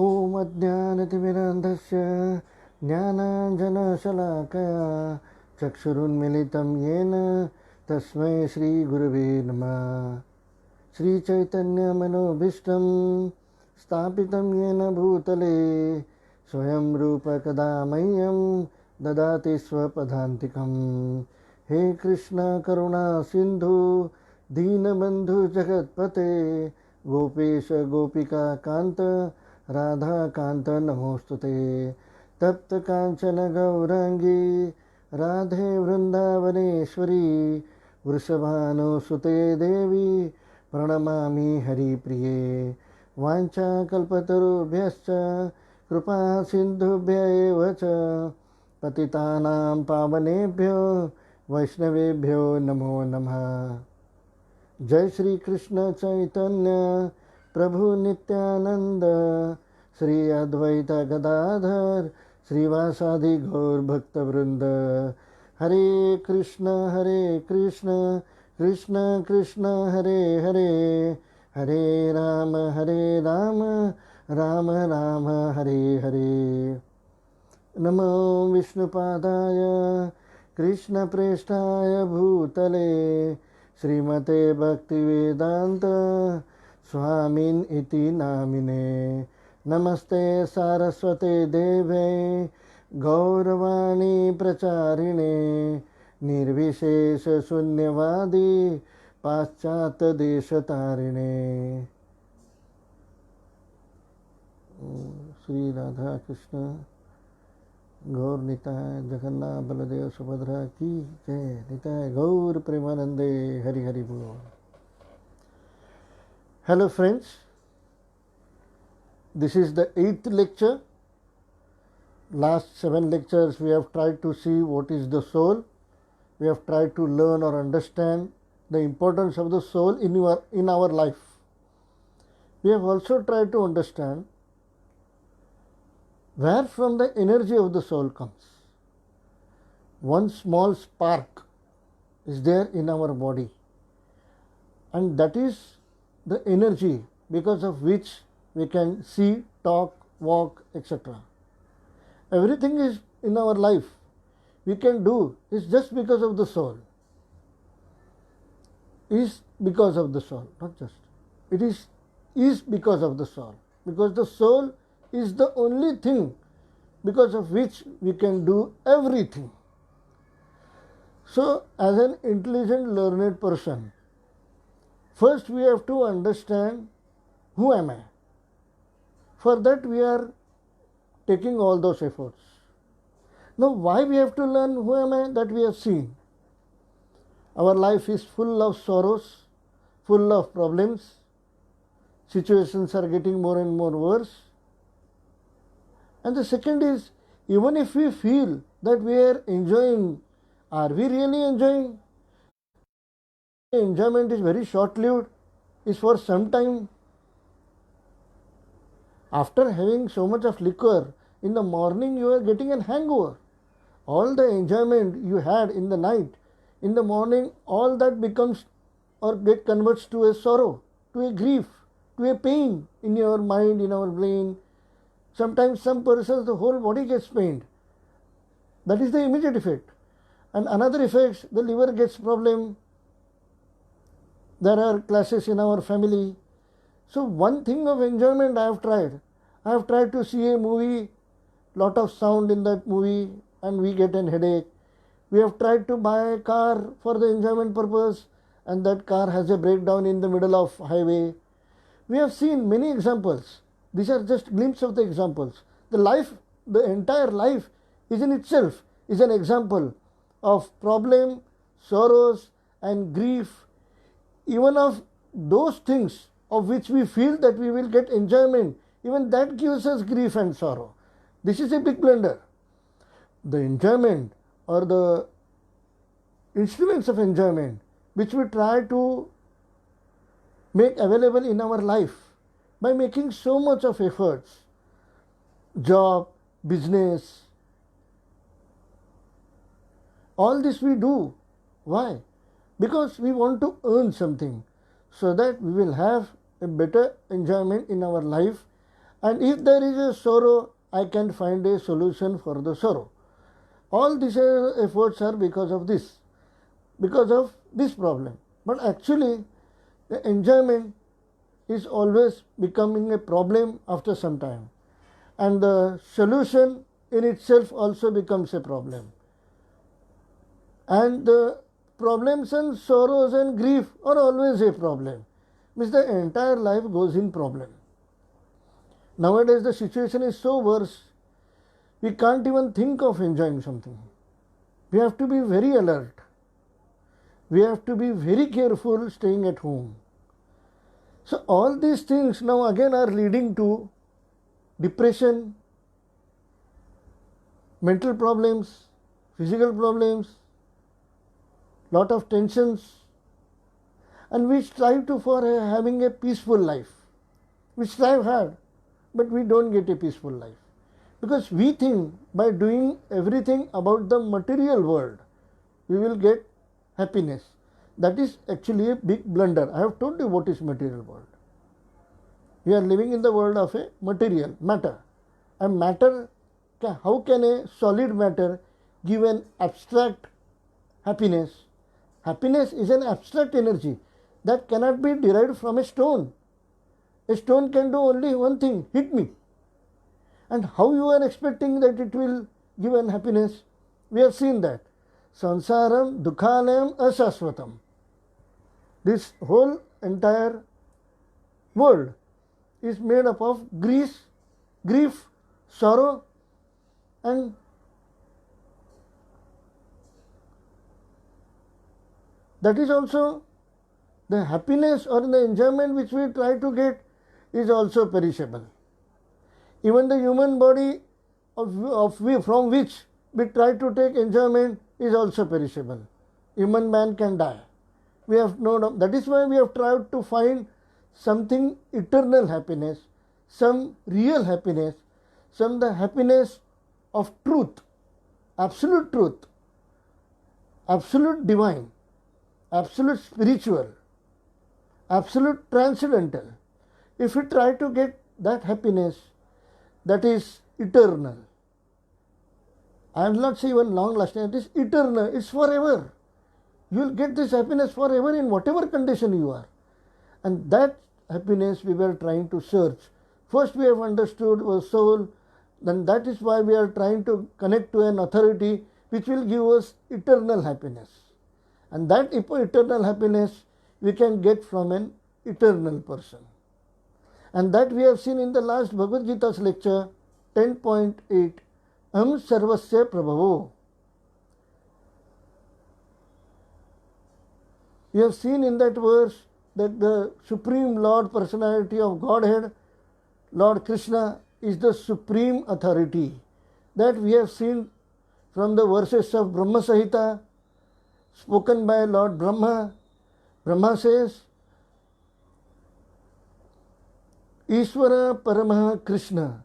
ॐ अज्ञानतिमिरान्धस्य ज्ञानाञ्जनशलाकया चक्षुरुन्मिलितं येन तस्मै श्रीगुरवे नमः। श्रीचैतन्यमनोभीष्टं स्थापितं येन भूतले स्वयं रूपकदा मह्यं ददाति स्वपदान्तिकं। हे कृष्ण करुणा सिन्धु दीनबन्धु जगत्पते गोपेश गोपिका कान्त राधा कान्त नमोस्तुते। तप्त कांचन गौरांगी राधे वृंदावनेश्वरी वृषभानुसुते देवी प्रणमामि हरिप्रिये। वाञ्छाकल्पतरुभ्यश्च कृपा सिन्धुभ्य एव च पतितानां पावनेभ्यो वैष्णवेभ्यो नमो नमः। जय श्री कृष्ण चैतन्य प्रभु नित्यानंद श्री अद्वैत गदाधर श्रीवासादि गौर भक्त वृंद। हरे कृष्ण कृष्ण कृष्ण हरे हरे हरे राम राम राम हरे हरे। नमो विष्णुपादाय कृष्णप्रेष्ठाय भूतले श्रीमते भक्तिवेदांत स्वामिन् इति नामिने। नमस्ते सारस्वते देवे गौरवाणी प्रचारिणे निर्विशेष शून्यवादी पाश्चात्य देशतारिणे। श्री राधा कृष्ण गौर निताय जगन्नाथ बलदेव सुभद्रा की जय। निताय गौर प्रेमानंदे हरि हरि बोल। Hello friends, this is the 8th lecture. Last 7 lectures we have tried to see what is the soul. We have tried to learn or understand the importance of the soul in our life. We have also tried to understand where from the energy of the soul comes. One small spark is there in our body, and that is the energy because of which we can see, talk, walk, etc. Everything is in our life we can do is just because of the soul. Is because of the soul, not just. It is because of the soul, because the soul is the only thing because of which we can do everything. So, as an intelligent, learned person, first we have to understand who am I. For that we are taking all those efforts. Now, why we have to learn who am I, that we have seen. Our life is full of sorrows, full of problems. Situations are getting more and more worse. And the second is, even if we feel that we are enjoying, are we really enjoying? Enjoyment is very short-lived, is for some time. After having so much of liquor, in the morning you are getting a hangover. All the enjoyment you had in the night, in the morning all that becomes or converts to a sorrow, to a grief, to a pain in your mind, in our brain. Sometimes some persons the whole body gets pained. That is the immediate effect. And another effect, the liver gets problem. There are clashes in our family. So one thing of enjoyment I have tried. I have tried to see a movie, lot of sound in that movie, and we get a headache. We have tried to buy a car for the enjoyment purpose, and that car has a breakdown in the middle of highway. We have seen many examples. These are just glimpses of the examples. The entire life is in itself is an example of problem, sorrows, and grief. Even of those things of which we feel that we will get enjoyment, even that gives us grief and sorrow. This is a big blunder. The enjoyment or the instruments of enjoyment which we try to make available in our life by making so much of efforts, job, business, all this we do. Why? Because we want to earn something so that we will have a better enjoyment in our life, And if there is a sorrow, I can find a solution for the sorrow. All these efforts are because of this problem. But actually, the enjoyment is always becoming a problem after some time. And the solution in itself also becomes a problem. And the problems and sorrows and grief are always a problem. Means the entire life goes in problem. Nowadays the situation is so worse, we can't even think of enjoying something. We have to be very alert. We have to be very careful staying at home. So all these things now again are leading to depression, mental problems, physical problems, lot of tensions, and we strive for having a peaceful life. We strive hard, but we don't get a peaceful life. Because we think by doing everything about the material world, we will get happiness. That is actually a big blunder. I have told you what is material world. We are living in the world of a material, matter. And matter, how can a solid matter give an abstract happiness? Happiness is an abstract energy that cannot be derived from a stone. A stone can do only one thing, hit me. And how you are expecting that it will give an happiness? We have seen that. Sansaram dukhanayam asasvatam. This whole entire world is made up of grief, sorrow, and that is also the happiness or the enjoyment which we try to get is also perishable. Even the human body from which we try to take enjoyment is also perishable. Human man can die. We have known that is why we have tried to find something eternal happiness, some real happiness, some the happiness of truth, absolute divine, absolute spiritual, absolute transcendental. If we try to get that happiness, that is eternal. I will not say even long lasting, it is eternal, it's forever. You will get this happiness forever in whatever condition you are. And that happiness we were trying to search. First we have understood our soul, then that is why we are trying to connect to an authority which will give us eternal happiness. And that eternal happiness we can get from an eternal person. And that we have seen in the last Bhagavad Gita's lecture 10.8, Aham Sarvasya Prabhavo. We have seen in that verse that the Supreme Lord Personality of Godhead, Lord Krishna, is the supreme authority. That we have seen from the verses of Brahma Sahita spoken by Lord Brahma. Brahma says, Ishvara Paramah Krishna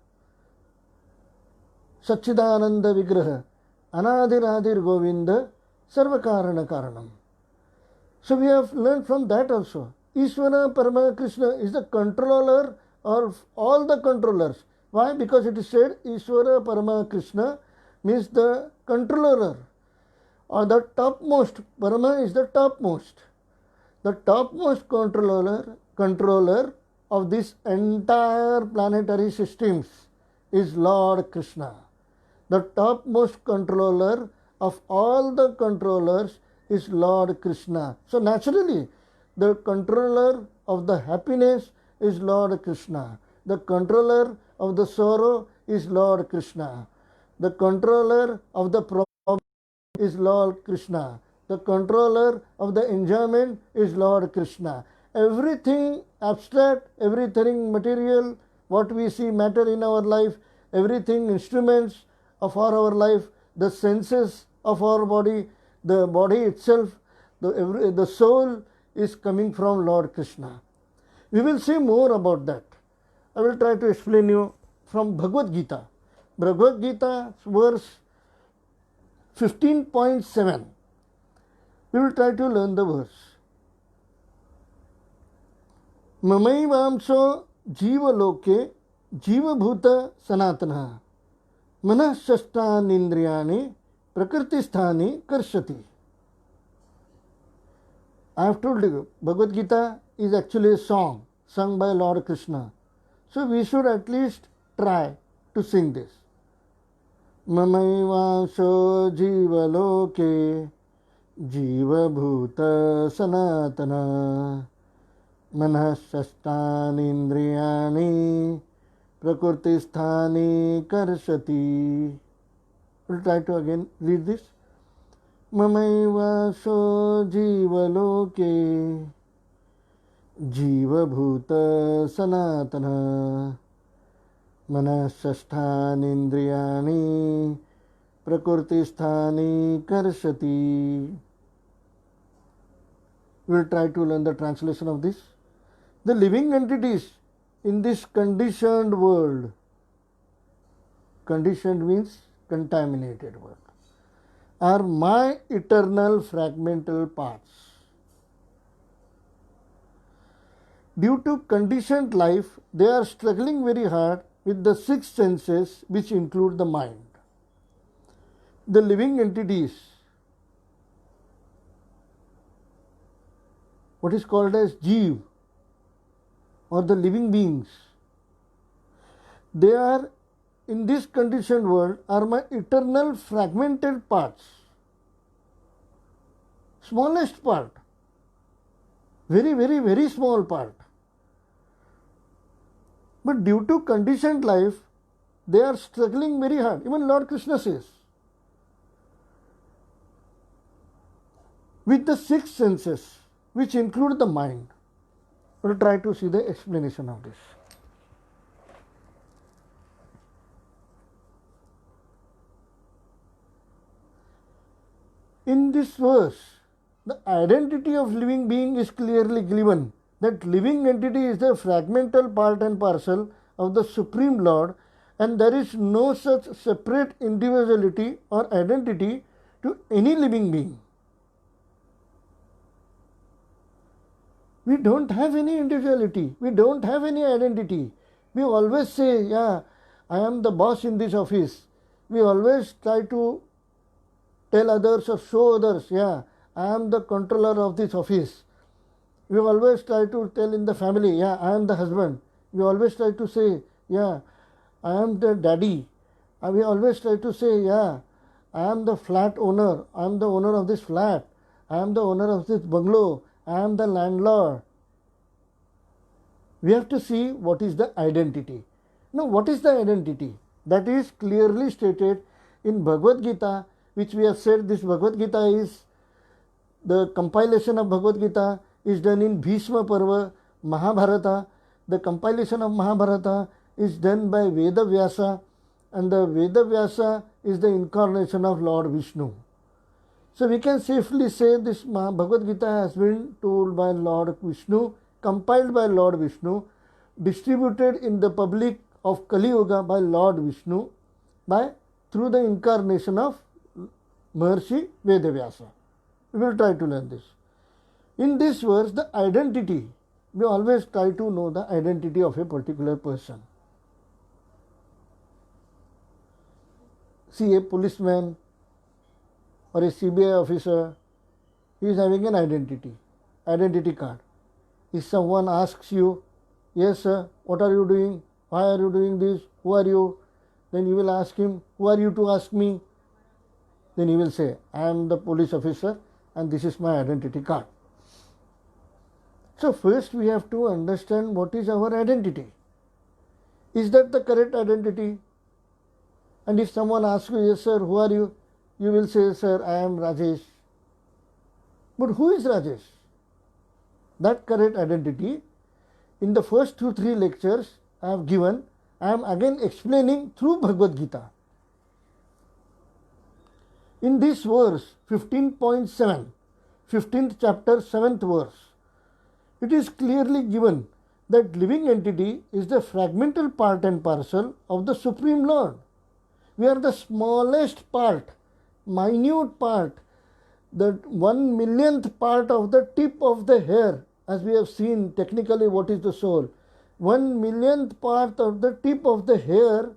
Satchidananda Vigraha Anadiradir Govinda Sarvakarana Karanam. So we have learned from that also. Ishvara Paramah Krishna is the controller of all the controllers. Why? Because it is said Ishvara Paramah Krishna means the controller or the topmost. Parama is the topmost. The topmost controller of this entire planetary systems is Lord Krishna. The topmost controller of all the controllers is Lord Krishna. So naturally, the controller of the happiness is Lord Krishna. The controller of the sorrow is Lord Krishna. The controller of the problem is Lord Krishna. The controller of the enjoyment is Lord Krishna. Everything abstract, everything material, what we see matter in our life, everything instruments of our life, the senses of our body, the body itself, the soul is coming from Lord Krishna. We will see more about that. I will try to explain you from Bhagavad Gita. Bhagavad Gita verse 15.7. We will try to learn the verse. Mamaivamso jiva loke जीवभूत सनातनः मनः षष्ठानीन्द्रियाणि प्रकृतिस्थानि कर्षति. I have told you, Bhagavad Gita is actually a song sung by Lord Krishna. So we should at least try to sing this. Mamaivansho jivaloke jivabhuta sanatana manah shastanindriyani prakurtisthani karshati. We'll try to again read this. ममैवासो जीवलोके जीवभूत सनातन मनः षष्ठानीन्द्रियाणि प्रकृतिस्थानि कर्षति. We'll try to learn the translation of this. The living entities in this conditioned world, conditioned means contaminated world, are my eternal fragmental parts. Due to conditioned life, they are struggling very hard with the six senses, which include the mind. The living entities, what is called as Jeev, or the living beings, they are in this conditioned world are my eternal fragmented parts. Smallest part, very, very, very small part. But due to conditioned life, they are struggling very hard. Even Lord Krishna says, with the six senses, which include the mind. We'll try to see the explanation of this. In this verse, the identity of living being is clearly given. That living entity is the fragmental part and parcel of the Supreme Lord, and there is no such separate individuality or identity to any living being. We don't have any individuality. We don't have any identity. We always say, yeah, I am the boss in this office. We always try to tell others or show others, yeah, I am the controller of this office. We always try to tell in the family, yeah, I am the husband. We always try to say, yeah, I am the daddy. We always try to say, yeah, I am the flat owner. I am the owner of this flat. I am the owner of this bungalow. I am the landlord. We have to see what is the identity. Now, what is the identity? That is clearly stated in Bhagavad Gita, which we have said this Bhagavad Gita is, the compilation of Bhagavad Gita is done in Bhishma Parva, Mahabharata. The compilation of Mahabharata is done by Veda Vyasa, and the Veda Vyasa is the incarnation of Lord Vishnu. So we can safely say this Bhagavad Gita has been told by Lord Vishnu, compiled by Lord Vishnu, distributed in the public of Kali Yuga by Lord Vishnu through the incarnation of Maharshi Vedavyasa. We will try to learn this. In this verse, the identity, we always try to know the identity of a particular person. See, a policeman or a CBI officer, he is having an identity card. If someone asks you, yes sir, what are you doing? Why are you doing this? Who are you? Then you will ask him, who are you to ask me? Then he will say, I am the police officer and this is my identity card. So first we have to understand what is our identity. Is that the correct identity? And if someone asks you, yes sir, who are you? You will say, sir, I am Rajesh. But who is Rajesh? That correct identity, in the first 2-3 lectures I have given, I am again explaining through Bhagavad Gita. In this verse 15.7, 15th chapter, 7th verse, it is clearly given that living entity is the fragmental part and parcel of the Supreme Lord. We are the smallest part, minute part, the 1/1,000,000th part of the tip of the hair, as we have seen technically what is the soul. 1 millionth part of the tip of the hair,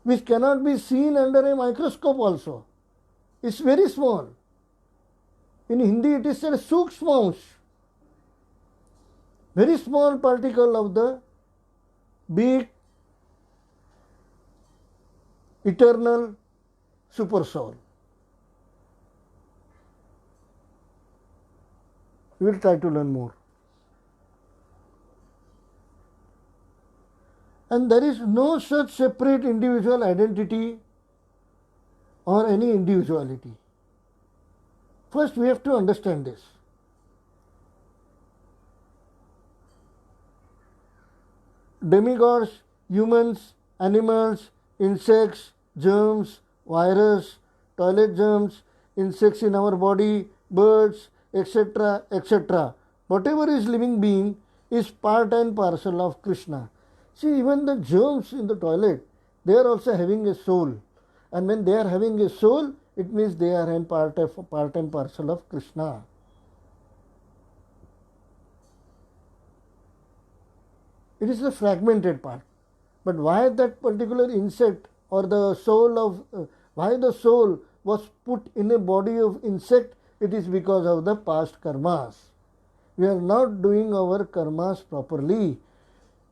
which cannot be seen under a microscope also. It's very small. In Hindi it is said Sukshmansh, very small particle of the big eternal super soul. We will try to learn more. And there is no such separate individual identity or any individuality. First, we have to understand this. Demigods, humans, animals, insects, germs, virus, toilet germs, insects in our body, birds, etc., etc. Whatever is living being is part and parcel of Krishna. See, even the germs in the toilet, they are also having a soul. And when they are having a soul, it means they are part and parcel of Krishna. It is a fragmented part. But why that particular insect or the soul of, why the soul was put in a body of insect? It is because of the past karmas. We are not doing our karmas properly.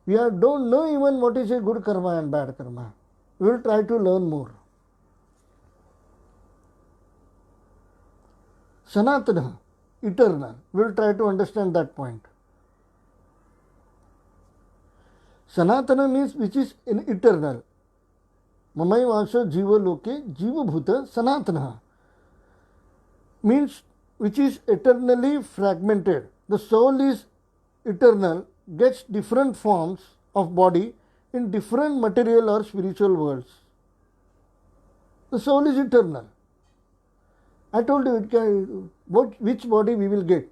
We don't know even what is a good karma and bad karma. We will try to learn more. Sanatana, eternal. We will try to understand that point. Sanatana means which is in eternal. Mamai vaso jiva loke jiva bhuta sanatana means which is eternally fragmented. The soul is eternal, gets different forms of body in different material or spiritual worlds. The soul is eternal. I told you which body we will get.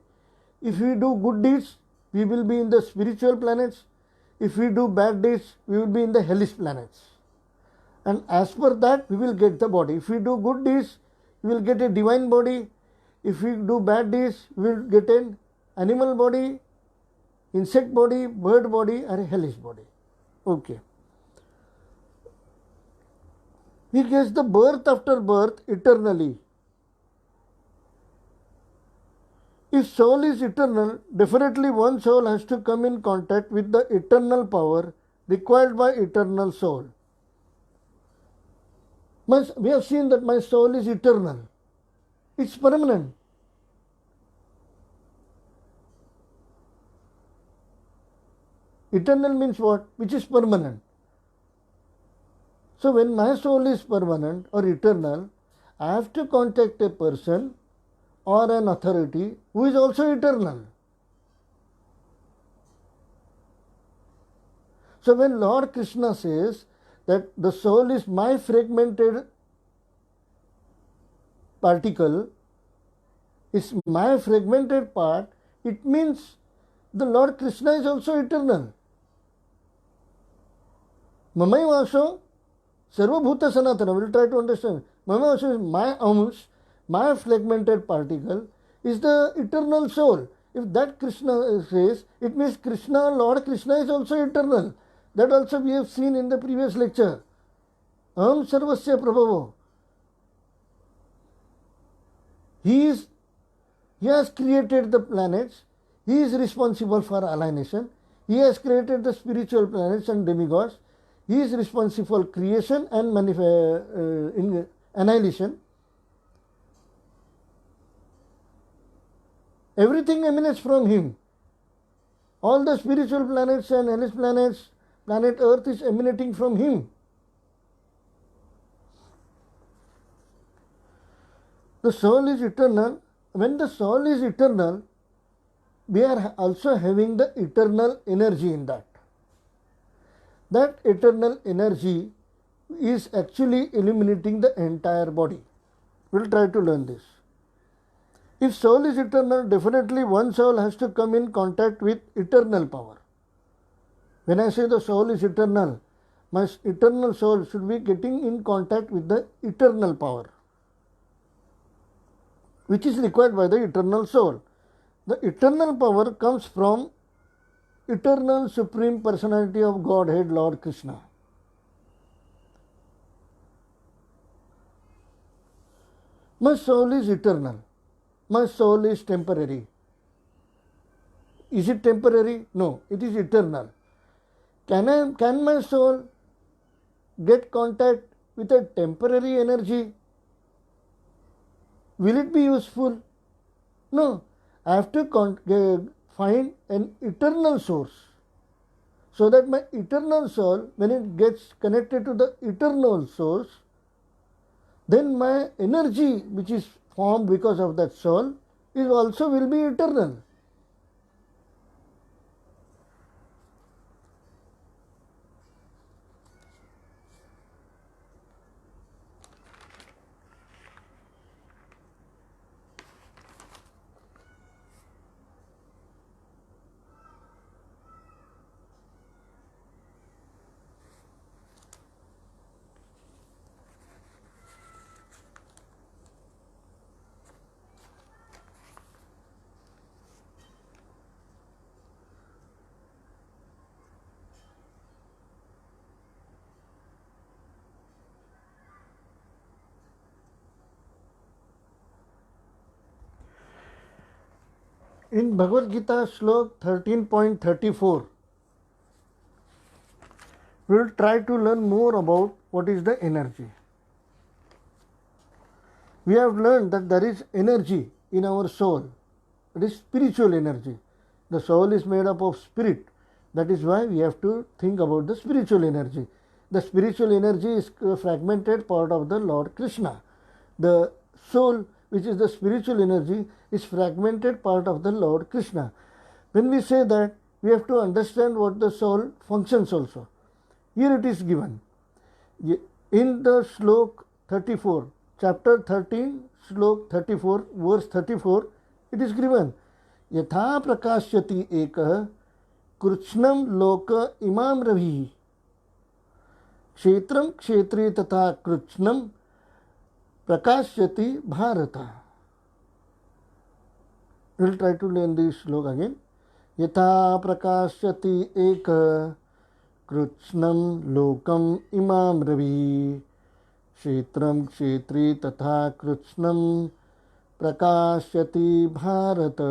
If we do good deeds, we will be in the spiritual planets. If we do bad deeds, we will be in the hellish planets. And as per that, we will get the body. If we do good deeds, we will get a divine body. If we do bad deeds, we will get an animal body, insect body, bird body, or a hellish body. Okay. He gets the birth after birth eternally. If soul is eternal, definitely one soul has to come in contact with the eternal power required by eternal soul. We have seen that my soul is eternal. It's permanent. Eternal means what? Which is permanent. So when my soul is permanent or eternal, I have to contact a person or an authority who is also eternal. So when Lord Krishna says that the soul is my fragmented particle, is my fragmented part, it means the Lord Krishna is also eternal. Mamai vaso sarvabhuta sanatana. We will try to understand. Mamai vaso is my amsh, my fragmented particle is the eternal soul. If that Krishna says, it means Krishna, Lord Krishna is also eternal. That also we have seen in the previous lecture. Aham sarvasya prabhavo. He has created the planets. He is responsible for alienation. He has created the spiritual planets and demigods. He is responsible for creation and annihilation. Everything emanates from him. All the spiritual planets and hellish planets, planet Earth is emanating from him. The soul is eternal. When the soul is eternal, we are also having the eternal energy in that. That eternal energy is actually illuminating the entire body. We will try to learn this. If soul is eternal, definitely one soul has to come in contact with eternal power. When I say the soul is eternal, my eternal soul should be getting in contact with the eternal power, which is required by the eternal soul. The eternal power comes from eternal supreme personality of Godhead, Lord Krishna. My soul is eternal. My soul is temporary. Is it temporary? No, it is eternal. Can my soul get contact with a temporary energy? Will it be useful? No. I have to find an eternal source, so that my eternal soul, when it gets connected to the eternal source, then my energy which is formed because of that soul is also will be eternal. In Bhagavad Gita Shlok 13.34, we will try to learn more about what is the energy. We have learned that there is energy in our soul. It is spiritual energy. The soul is made up of spirit. That is why we have to think about the spiritual energy. The spiritual energy is a fragmented part of the Lord Krishna. The soul, which is the spiritual energy, is fragmented part of the Lord Krishna. When we say that, we have to understand what the soul functions also. Here it is given. In the Shlok 34, chapter 13, Shlok 34, verse 34, it is given. Yatha prakasyati ekah कृत्स्नम लोक इमाम रवि क्षेत्रम क्षेत्री तथा कृत्स्नम प्रकाश्यति Bharat. We will try to learn this slok again. यथा प्रकाश्यति एक कृत्स्नम लोकम इमाम रवि क्षेत्रम क्षेत्री तथा कृत्स्नम प्रकाश्यति Bharat.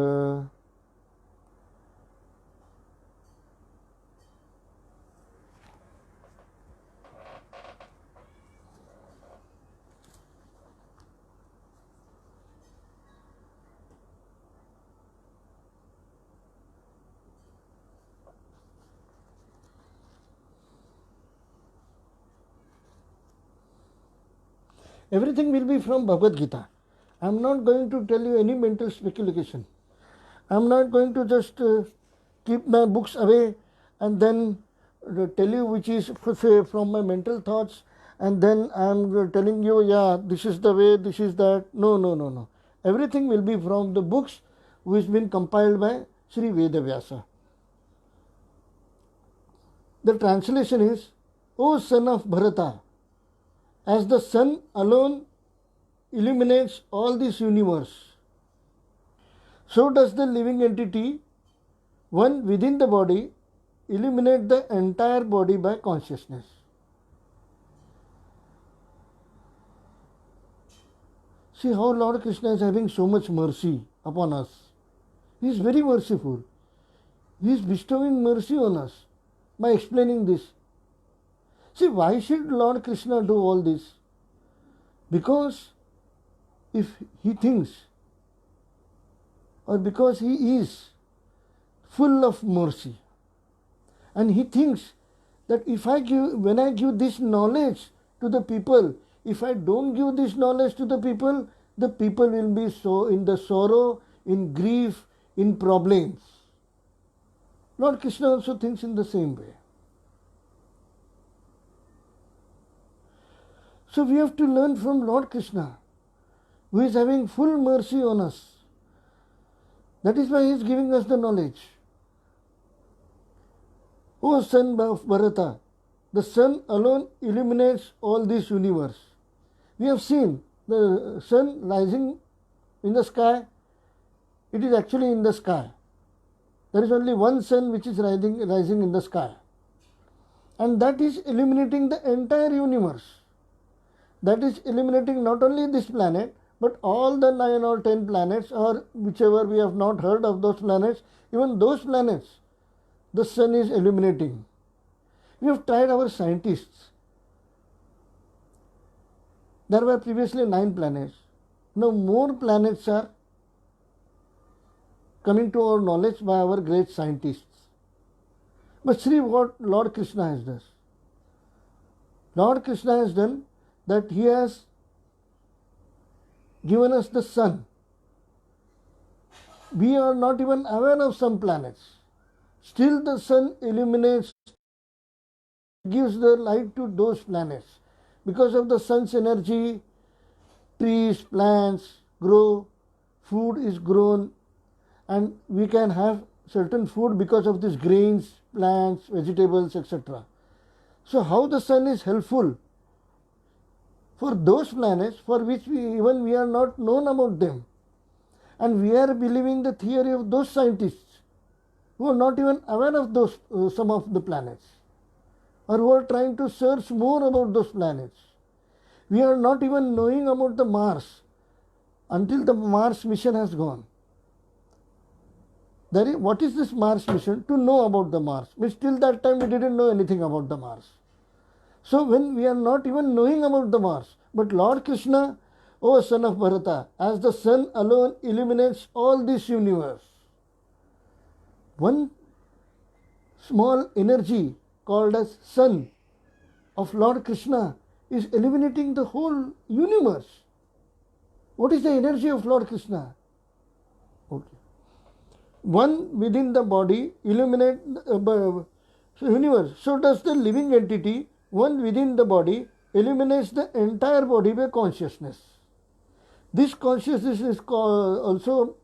Everything will be from Bhagavad Gita. I am not going to tell you any mental speculation. I am not going to just keep my books away and then tell you which is from my mental thoughts, and then I am telling you, yeah, this is the way, this is that. No, no, no, no. Everything will be from the books which has been compiled by Sri Vedavyasa. The translation is, O son of Bharata, as the sun alone illuminates all this universe, so does the living entity, one within the body, illuminate the entire body by consciousness. See how Lord Krishna is having so much mercy upon us. He is very merciful. He is bestowing mercy on us by explaining this. See, why should Lord Krishna do all this? Because if he thinks, or because he is full of mercy, and he thinks that when I give this knowledge to the people, if I don't give this knowledge to the people will be so in the sorrow, in grief, in problems. Lord Krishna also thinks in the same way. So we have to learn from Lord Krishna, who is having full mercy on us. That is why he is giving us the knowledge. O son of Bharata, the sun alone illuminates all this universe. We have seen the sun rising in the sky. it is actually in the sky. There is only one sun which is rising in the sky. And that is illuminating the entire universe. That is illuminating not only this planet, but all the 9 or 10 planets, or whichever we have not heard of those planets, even those planets, the sun is illuminating. We have tried our scientists. There were previously 9 planets. Now more planets are coming to our knowledge by our great scientists. But see what Lord Krishna has done. Lord Krishna has done that he has given us the sun. We are not even aware of some planets. Still the sun illuminates, gives the light to those planets. Because of the sun's energy, trees, plants grow, food is grown, and we can have certain food because of these grains, plants, vegetables, etc. So how the sun is helpful for those planets for which we are not known about them, and we are believing the theory of those scientists who are not even aware of those some of the planets, or who are trying to search more about those planets. We are not even knowing about the Mars until the Mars mission has gone. What is this Mars mission? To know about the Mars. Means till that time we didn't know anything about the Mars. So when we are not even knowing about the Mars, but Lord Krishna, O son of Bharata, as the sun alone illuminates all this universe, one small energy called as sun of Lord Krishna is illuminating the whole universe. What is the energy of Lord Krishna? Okay. One within the body illuminates the universe. So does the living entity, one within the body, illuminates the entire body by consciousness. This consciousness is also,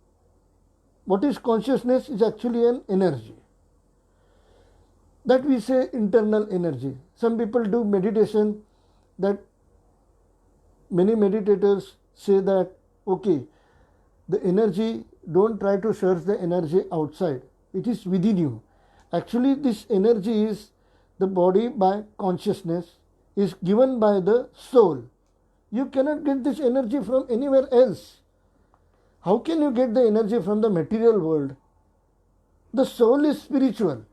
what is consciousness is actually an energy. That we say internal energy. Some people do meditation, that many meditators say that, okay, the energy, don't try to search the energy outside. It is within you. Actually, this energy is the body by consciousness, is given by the soul. You cannot get this energy from anywhere else. How can you get the energy from the material world? The soul is spiritual.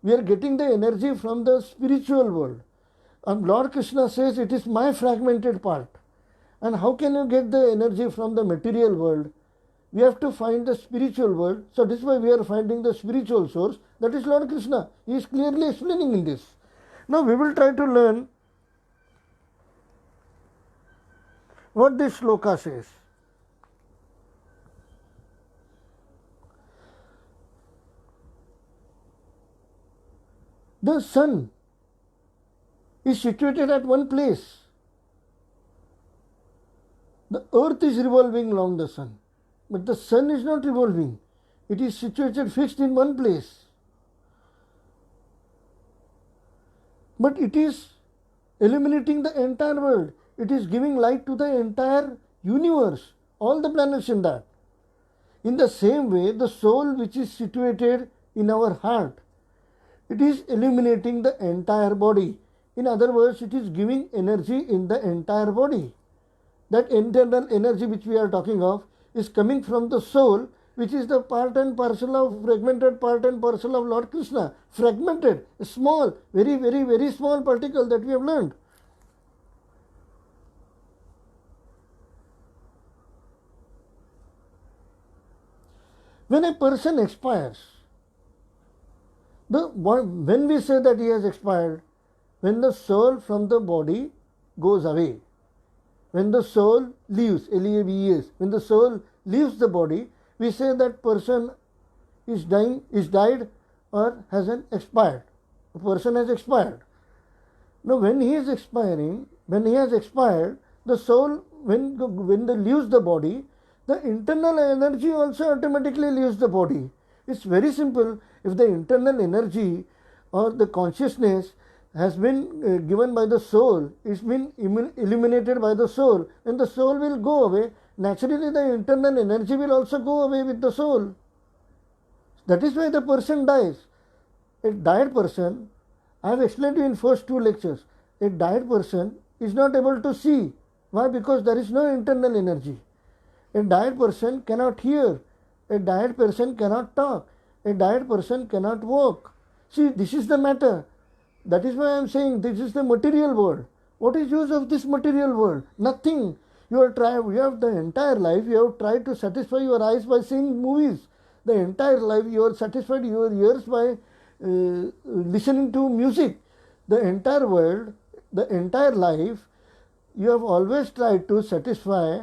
We are getting the energy from the spiritual world. And Lord Krishna says it is my fragmented part. And how can you get the energy from the material world? We have to find the spiritual world. So this is why we are finding the spiritual source. That is Lord Krishna. He is clearly explaining in this. Now we will try to learn what this shloka says. The sun is situated at one place. The earth is revolving around the sun, but the sun is not revolving. It is situated fixed in one place. But it is illuminating the entire world. It is giving light to the entire universe, all the planets in that. In the same way, the soul which is situated in our heart, it is illuminating the entire body. In other words, it is giving energy in the entire body. That internal energy which we are talking of is coming from the soul, which is the part and parcel of, fragmented part and parcel of Lord Krishna. Fragmented, small, very, very, very small particle that we have learned. When a person expires, when we say that he has expired, when the soul from the body goes away, when the soul leaves, L-E-A-V-E-S, when the soul leaves the body, we say that person is dying, is died, or has expired. The person has expired. Now when he is expiring, when he has expired, the soul, when they leaves the body, the internal energy also automatically leaves the body. It's very simple. If the internal energy or the consciousness has been given by the soul, it's been illuminated by the soul, then the soul will go away naturally the internal energy will also go away with the soul. That is why the person dies. A died person, I have explained to you in first two lectures, a died person is not able to see. Why? Because there is no internal energy. A died person cannot hear. A died person cannot talk. A died person cannot walk. See, this is the matter. That is why I am saying this is the material world. What is use of this material world? Nothing. You have the entire life, you have tried to satisfy your eyes by seeing movies. The entire life you have satisfied your ears by listening to music. The entire world, the entire life, you have always tried to satisfy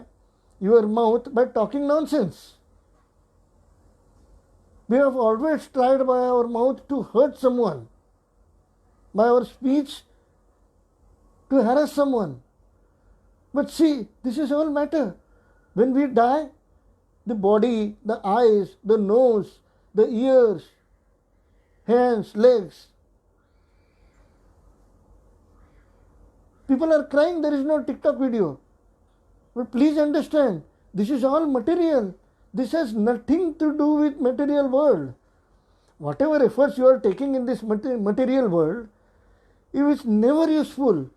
your mouth by talking nonsense. We have always tried by our mouth to hurt someone, by our speech to harass someone. But see, this is all matter. When we die, the body, the eyes, the nose, the ears, hands, legs, people are crying, there is no TikTok video. But please understand, this is all material. This has nothing to do with material world. Whatever efforts you are taking in this material world, it is never useful,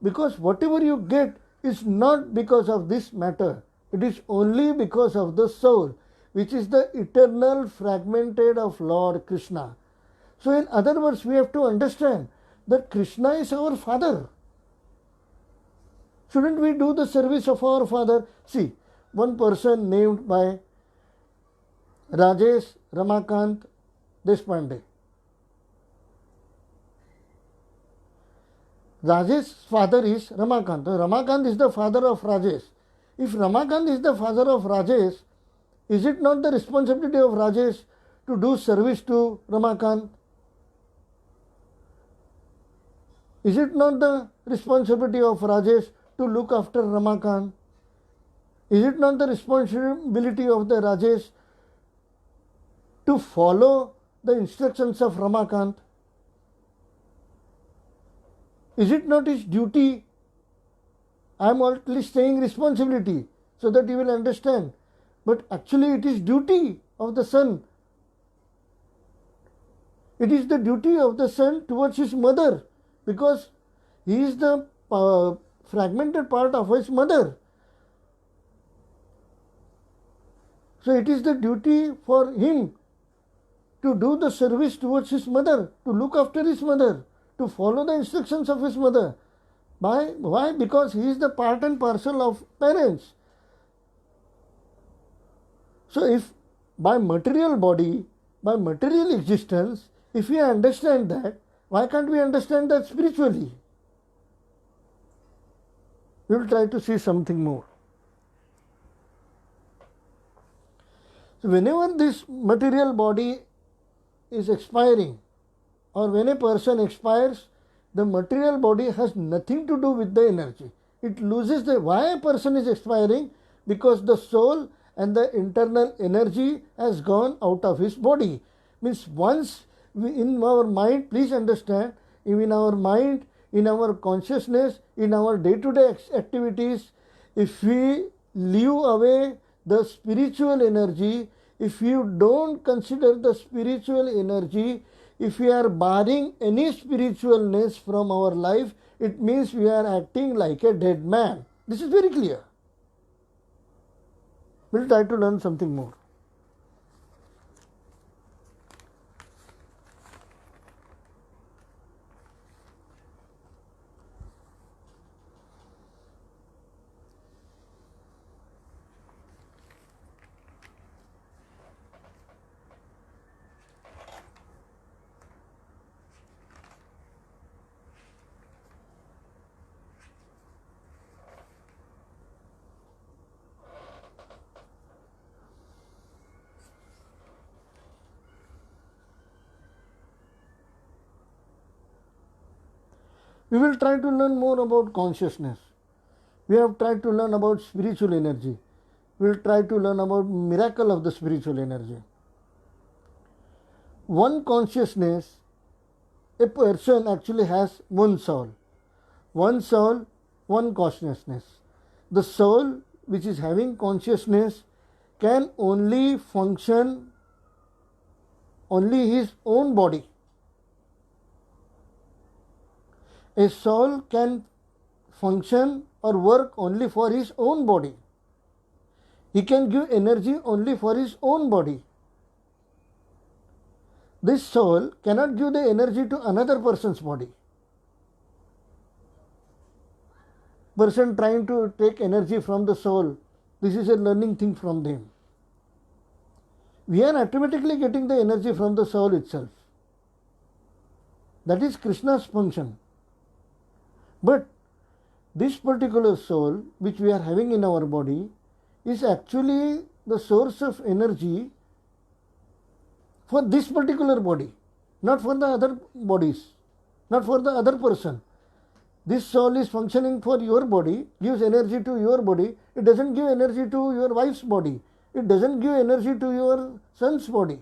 because whatever you get is not because of this matter. It is only because of the soul, which is the eternal fragmented of Lord Krishna. So in other words, we have to understand that Krishna is our Father. Shouldn't we do the service of our Father? See, one person named by Rajesh Ramakant Deshpande. Rajesh's father is Ramakant. Ramakant is the father of Rajesh. If Ramakant is the father of Rajesh, is it not the responsibility of Rajesh to do service to Ramakant? Is it not the responsibility of Rajesh to look after Ramakant? Is it not the responsibility of the Rajesh to follow the instructions of Ramakant? Is it not his duty? I am only saying responsibility so that you will understand. But actually it is duty of the son. It is the duty of the son towards his mother, because he is the fragmented part of his mother. So it is the duty for him to do the service towards his mother, to look after his mother, to follow the instructions of his mother. Why? Because he is the part and parcel of parents. So if by material body, by material existence, if we understand that, why can't we understand that spiritually? We will try to see something more. So whenever this material body is expiring, or when a person expires, the material body has nothing to do with the energy. It loses the... Why a person is expiring? Because the soul and the internal energy has gone out of his body. Means once in our mind, please understand, in our mind, in our consciousness, in our day-to-day activities, if we leave away the spiritual energy, if you don't consider the spiritual energy, if we are barring any spiritualness from our life, it means we are acting like a dead man. This is very clear. We'll try to learn something more. We will try to learn more about consciousness. We have tried to learn about spiritual energy. We will try to learn about miracle of the spiritual energy. One consciousness, a person actually has one soul. One soul, one consciousness. The soul which is having consciousness can only function only his own body. A soul can function or work only for his own body. He can give energy only for his own body. This soul cannot give the energy to another person's body. Person trying to take energy from the soul, this is a learning thing from them. We are automatically getting the energy from the soul itself. That is Krishna's function. But this particular soul which we are having in our body is actually the source of energy for this particular body, not for the other bodies, not for the other person. This soul is functioning for your body, gives energy to your body. It doesn't give energy to your wife's body. It doesn't give energy to your son's body.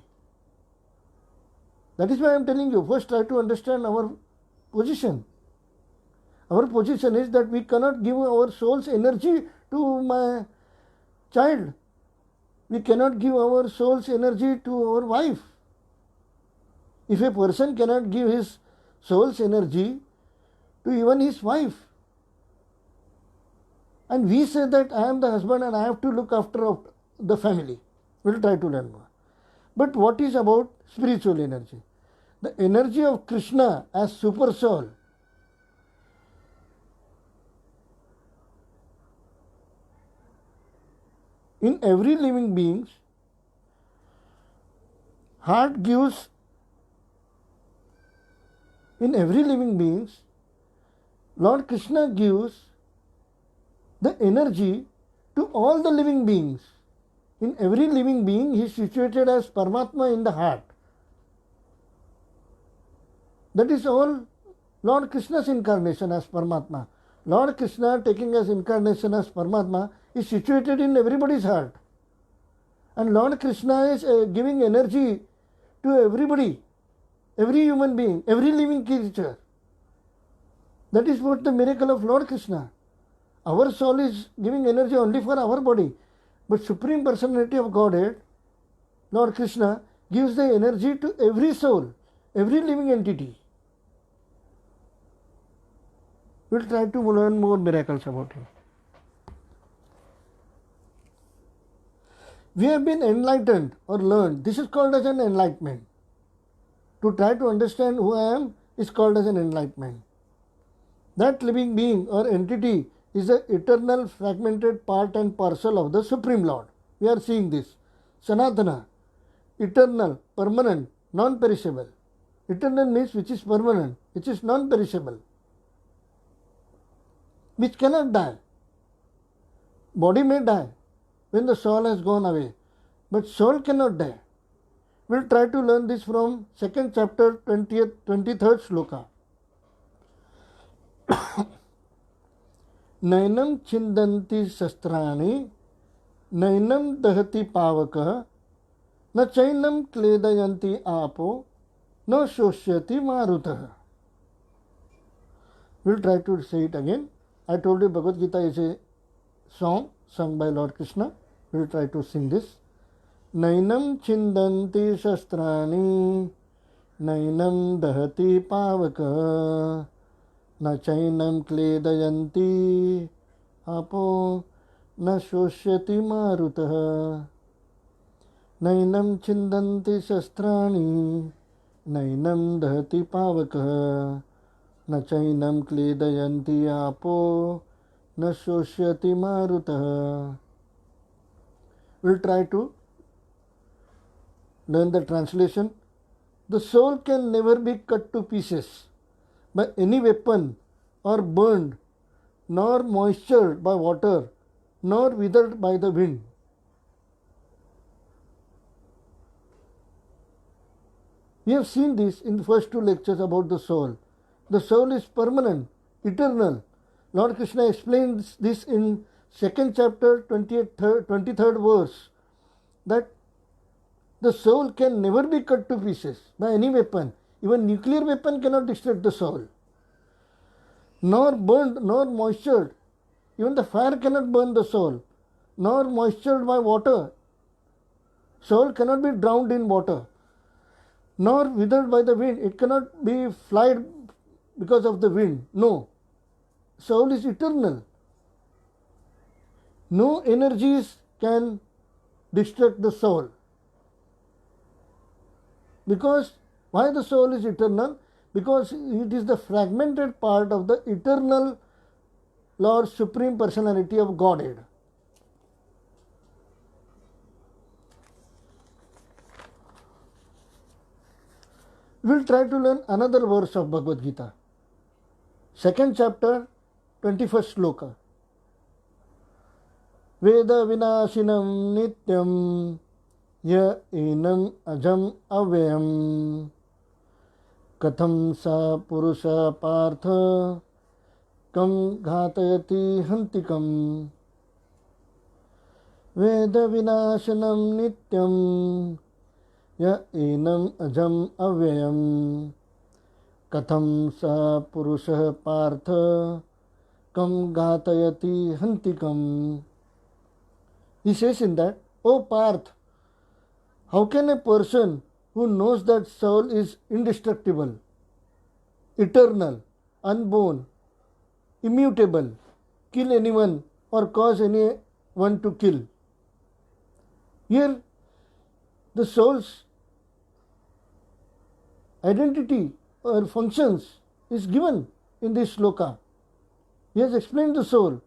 That is why I am telling you, first try to understand our position. Our position is that we cannot give our soul's energy to my child. We cannot give our soul's energy to our wife. If a person cannot give his soul's energy to even his wife, and we say that I am the husband and I have to look after the family, we will try to learn more. But what is about spiritual energy? The energy of Krishna as super soul in every living being, heart gives, in every living being, Lord Krishna gives the energy to all the living beings. In every living being, he is situated as Paramatma in the heart. That is all Lord Krishna's incarnation as Paramatma. Lord Krishna taking as incarnation as Paramatma is situated in everybody's heart. And Lord Krishna is giving energy to everybody, every human being, every living creature. That is what the miracle of Lord Krishna. Our soul is giving energy only for our body. But Supreme Personality of Godhead, Lord Krishna, gives the energy to every soul, every living entity. We will try to learn more miracles about him. We have been enlightened or learned. This is called as an enlightenment. To try to understand who I am is called as an enlightenment. That living being or entity is the eternal fragmented part and parcel of the Supreme Lord. We are seeing this. Sanatana, eternal, permanent, non-perishable. Eternal means which is permanent, which is non-perishable, which cannot die. Body may die when the soul has gone away, but soul cannot die. We will try to learn this from 2nd chapter 23rd sloka. नैनम छिंदन्ति शस्त्राणि नैनम दहति पावकः न चैनम क्लेदयन्ति आपो न शोष्यति मारुतः. We'll try to say it again. I told you Bhagavad Gita is a song sung by Lord Krishna. We'll try to sing this. नैनम छिंदन्ति शस्त्राणि नैनम दहति पावकः न चैनम क्लेदयन्ति आपो न शोष्यति मारुतः. नैनम छिन्दन्ति शस्त्राणि नैनम दहति पावकः न चैनम क्लेदयन्ति आपो न शोष्यति मारुतः. We'll try to learn the translation. The soul can never be cut to pieces by any weapon or burned, nor moistured by water, nor withered by the wind. We have seen this in the first two lectures about the soul. The soul is permanent, eternal. Lord Krishna explains this in 2nd chapter 23rd verse, that the soul can never be cut to pieces by any weapon. Even nuclear weapon cannot destroy the soul. Nor burned, nor moistured. Even the fire cannot burn the soul. nor moistured by water. Soul cannot be drowned in water, nor withered by the wind. It cannot be flied because of the wind. No. Soul is eternal. No energies can destruct the soul. Because why the soul is eternal? Because it is the fragmented part of the eternal Lord Supreme Personality of Godhead. We will try to learn another verse of Bhagavad Gita. Second chapter, 21st sloka. Veda vinashinam nityam ya enam ajam avyam katham sa purusha partha kam ghatayati hantikam. Veda vinashanam nityam ya enam ajam avyam katham sa purusha partha kam ghatayati hantikam. He says in that, O Parth, how can a person who knows that soul is indestructible, eternal, unborn, immutable, kill anyone or cause anyone to kill? Here, the soul's identity or functions is given in this sloka. He has explained the soul.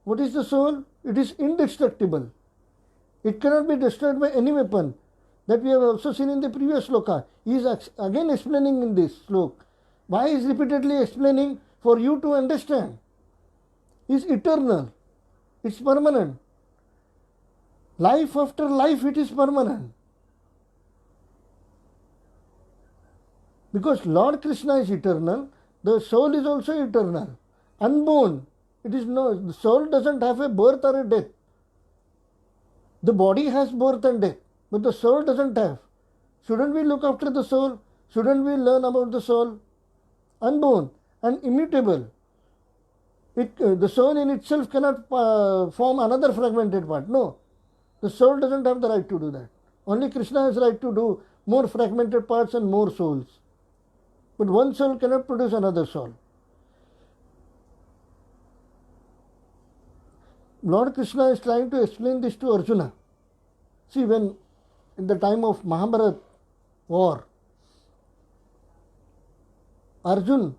What is the soul? It is indestructible. It cannot be destroyed by any weapon. That we have also seen in the previous sloka. He is again explaining in this slok. Why is repeatedly explaining? For you to understand. It is eternal. It is permanent. Life after life it is permanent. Because Lord Krishna is eternal, the soul is also eternal. Unborn. The soul doesn't have a birth or a death. The body has birth and death, but the soul doesn't have. Shouldn't we look after the soul? Shouldn't we learn about the soul? Unborn and immutable. The soul in itself cannot form another fragmented part. No. The soul doesn't have the right to do that. Only Krishna has right to do more fragmented parts and more souls. But one soul cannot produce another soul. Lord Krishna is trying to explain this to Arjuna. See, when in the time of Mahabharata war, Arjuna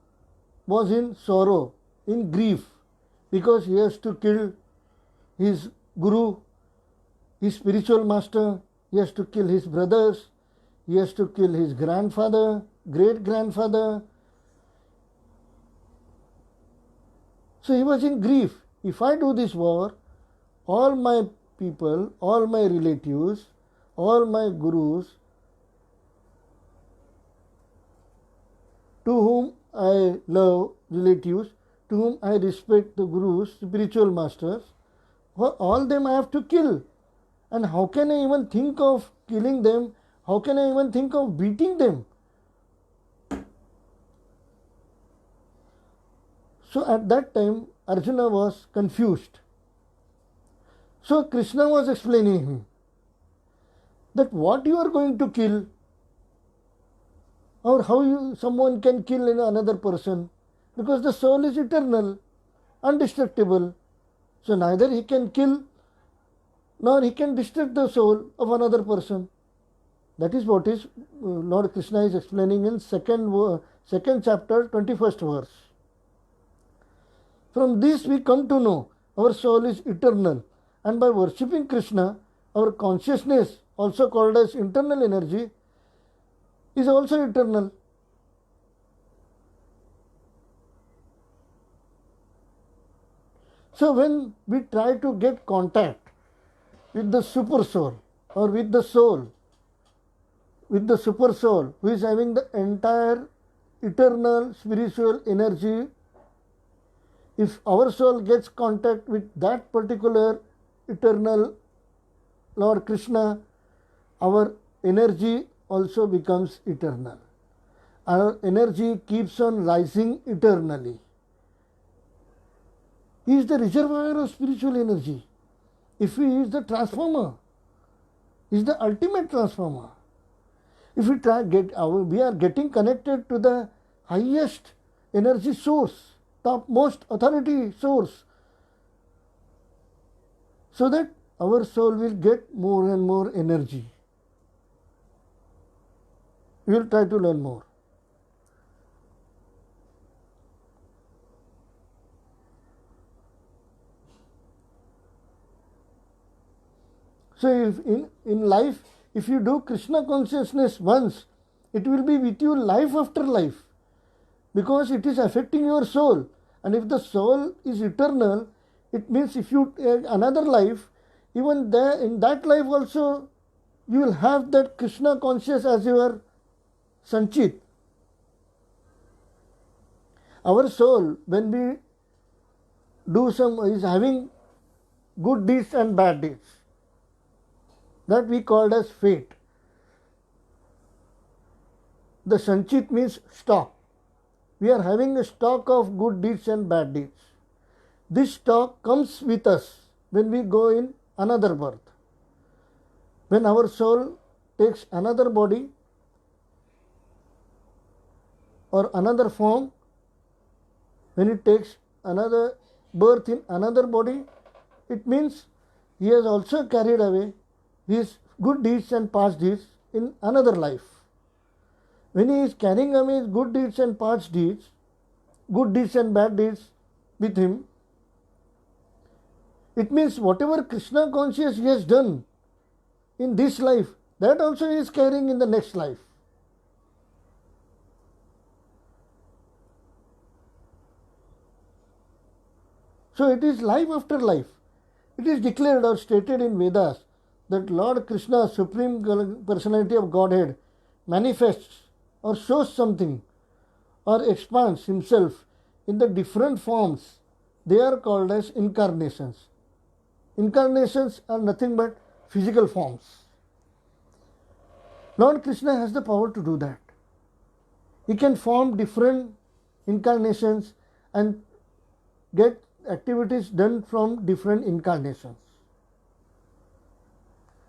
was in sorrow, in grief, because he has to kill his guru, his spiritual master, he has to kill his brothers, he has to kill his grandfather, great-grandfather. So he was in grief. If I do this war, all my people, all my relatives, all my gurus, to whom I love, relatives, to whom I respect, the gurus, spiritual masters, all them I have to kill. And how can I even think of killing them? How can I even think of beating them? So at that time, Arjuna was confused. So Krishna was explaining him that what you are going to kill, or how someone can kill another person, because the soul is eternal, indestructible. So neither he can kill nor he can destruct the soul of another person. That is what is Lord Krishna is explaining in second chapter, 21st verse. From this we come to know our soul is eternal, and by worshipping Krishna, our consciousness, also called as internal energy, is also eternal. So when we try to get contact with the super soul or with the soul, with the super soul who is having the entire eternal spiritual energy, if our soul gets contact with that particular eternal Lord Krishna, our energy also becomes eternal. Our energy keeps on rising eternally. He is the reservoir of spiritual energy. if he is the transformer, is the ultimate transformer. If we are getting connected to the highest energy source, topmost authority source, so that our soul will get more and more energy. We will try to learn more. So if in life, if you do Krishna consciousness once, it will be with you life after life, because it is affecting your soul. And if the soul is eternal, it means if you take another life, even there in that life also you will have that Krishna conscious as your Sanchit. Our soul, when we is having good deeds and bad deeds, that we called as fate. The Sanchit means stock. We are having a stock of good deeds and bad deeds. This stock comes with us when we go in another birth. When our soul takes another body or another form, when it takes another birth in another body, it means he has also carried away his good deeds and past deeds in another life. When he is carrying away his good deeds and past deeds, good deeds and bad deeds with him, it means whatever Krishna conscious he has done in this life, that also he is carrying in the next life. So it is life after life. It is declared or stated in Vedas that Lord Krishna, Supreme Personality of Godhead, manifests or shows something or expands himself in the different forms. They are called as incarnations. Incarnations are nothing but physical forms. Lord Krishna has the power to do that. He can form different incarnations and get activities done from different incarnations.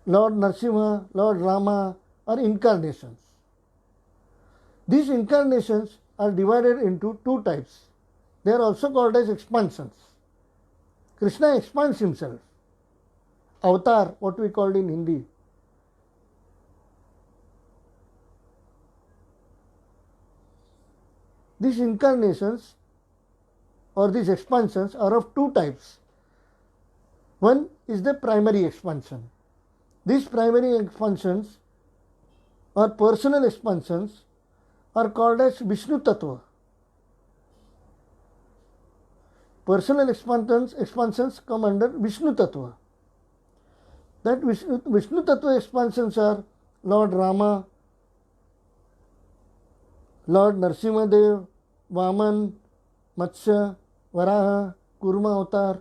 Lord Narasimha, Lord Rama are incarnations. These incarnations are divided into two types. They are also called as expansions. Krishna expands himself. Avatar, what we called in Hindi. These incarnations or these expansions are of two types. One is the primary expansion. These primary expansions or personal expansions are called as Vishnu Tattva. Personal expansions come under Vishnu Tattva. That Vishnu Tattva expansions are Lord Rama, Lord Narasimhadev, Vaman, Matsya, Varaha, Kurma avatar.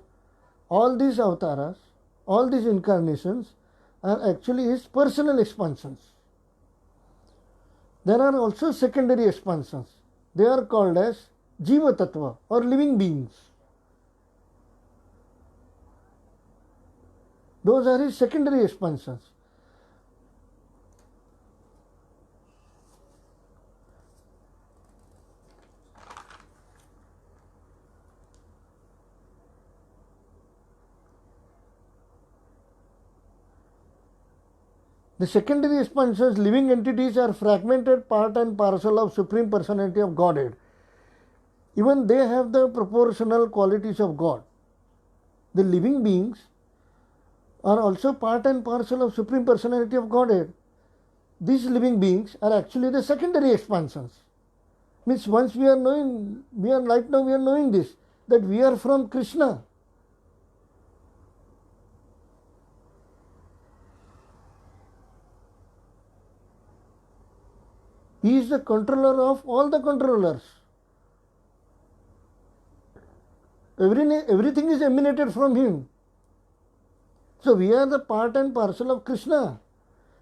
All these avatars, all these incarnations are actually his personal expansions. There are also secondary expansions. They are called as Jiva Tattva or living beings. Those are his secondary expansions. The secondary expansions, living entities, are fragmented part and parcel of Supreme Personality of Godhead. Even they have the proportional qualities of God. The living beings are also part and parcel of Supreme Personality of Godhead. These living beings are actually the secondary expansions. Means once we are knowing this, that we are from Krishna. He is the controller of all the controllers. Everything is emanated from him. So we are the part and parcel of Krishna.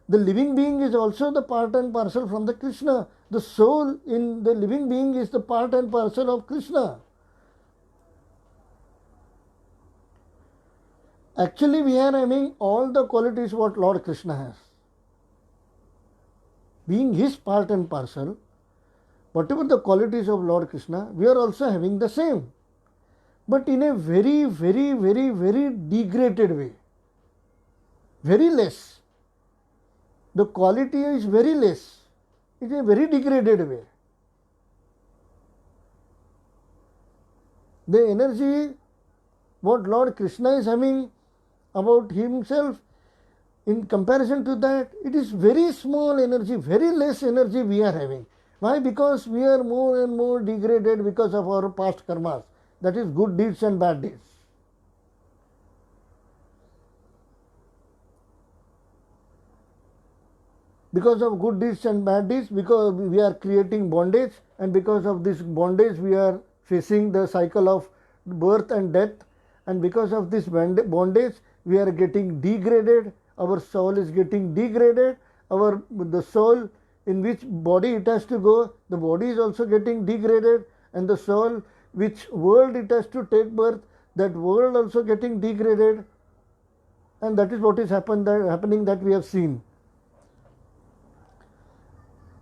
The living being is also the part and parcel from the Krishna. The soul in the living being is the part and parcel of Krishna. Actually, we are having all the qualities what Lord Krishna has. Being his part and parcel, whatever the qualities of Lord Krishna, we are also having the same. But in a very, very, very, very degraded way. Very less. The quality is very less. It is a very degraded way. The energy what Lord Krishna is having about himself, in comparison to that, it is very small energy, very less energy we are having. Why? Because we are more and more degraded because of our past karmas. That is good deeds and bad deeds. Because of good deeds and bad deeds, because we are creating bondage, and because of this bondage we are facing the cycle of birth and death, and because of this bondage we are getting degraded, our soul is getting degraded, the soul in which body it has to go, the body is also getting degraded, and the soul which world it has to take birth, that world also getting degraded, and that is what is happening that we have seen.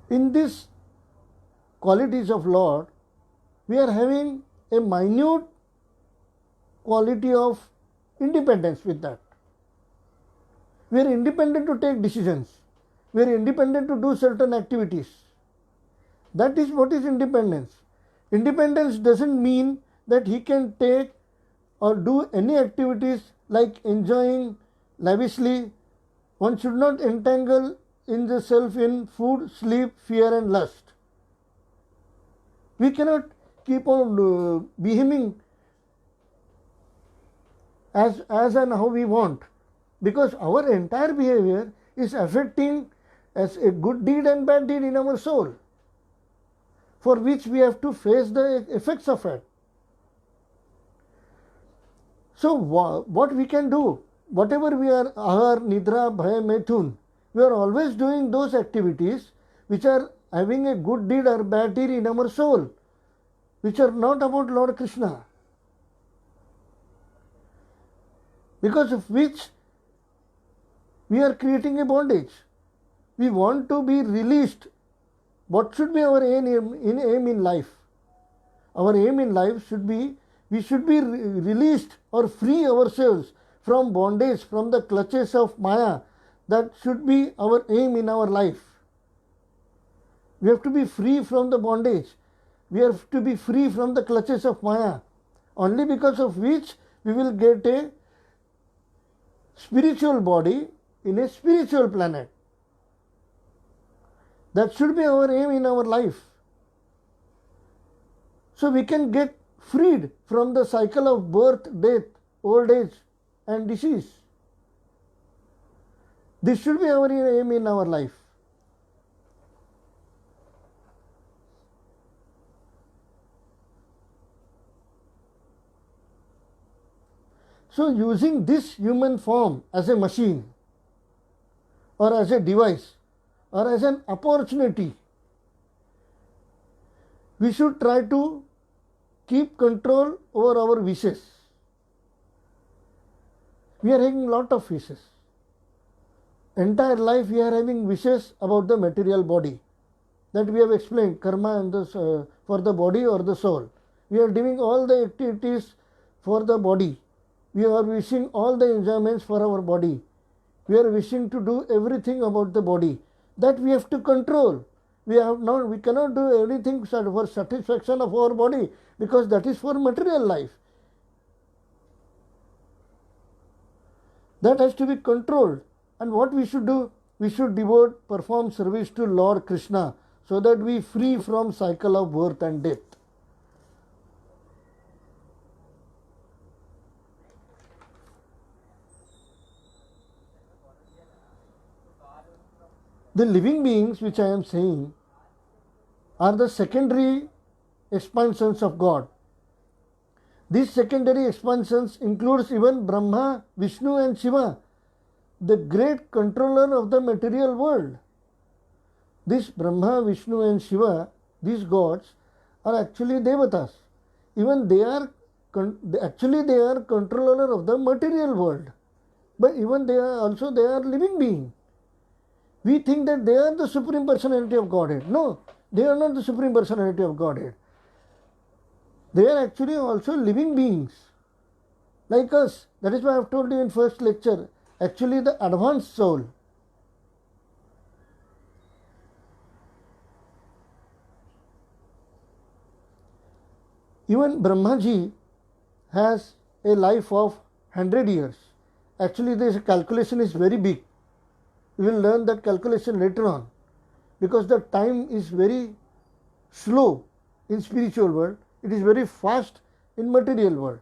In these qualities of Lord, we are having a minute quality of independence with that. We are independent to take decisions. We are independent to do certain activities. That is what is independence. Independence doesn't mean that he can take or do any activities like enjoying lavishly. One should not entangle in the self in food, sleep, fear and lust. We cannot keep on behaving as and how we want, because our entire behavior is affecting as a good deed and bad deed in our soul, for which we have to face the effects of it. So what we can do, whatever we are, ahar, nidra, bhaya, methun, we are always doing those activities which are having a good deed or bad deed in our soul, which are not about Lord Krishna, because of which we are creating a bondage. We want to be released. What should be our aim in life? Our aim in life should be, we should be released or free ourselves from bondage, from the clutches of Maya. That should be our aim in our life. We have to be free from the bondage. We have to be free from the clutches of Maya, only because of which we will get a spiritual body in a spiritual planet. That should be our aim in our life. So we can get freed from the cycle of birth, death, old age and disease. This should be our aim in our life. So using this human form as a machine or as a device or as an opportunity, we should try to keep control over our wishes. We are having a lot of wishes. Entire life we are having wishes about the material body, that we have explained, karma and for the body or the soul. We are doing all the activities for the body. We are wishing all the enjoyments for our body. We are wishing to do everything about the body. That we have to control. We cannot do anything for satisfaction of our body, because that is for material life. That has to be controlled. And what we should do? We should perform service to Lord Krishna, so that we free from cycle of birth and death. The living beings which I am saying are the secondary expansions of God. These secondary expansions includes even Brahma, Vishnu and Shiva, the great controller of the material world. This Brahma, Vishnu and Shiva, these gods, are actually devatas. Even they are controller of the material world. but even they are living being. We think that they are the Supreme Personality of Godhead. No, they are not the Supreme Personality of Godhead. They are actually also living beings like us. That is why I have told you in first lecture, actually the advanced soul. Even Brahmaji has a life of 100 years. Actually, this calculation is very big. We will learn that calculation later on, because the time is very slow in spiritual world. It is very fast in material world.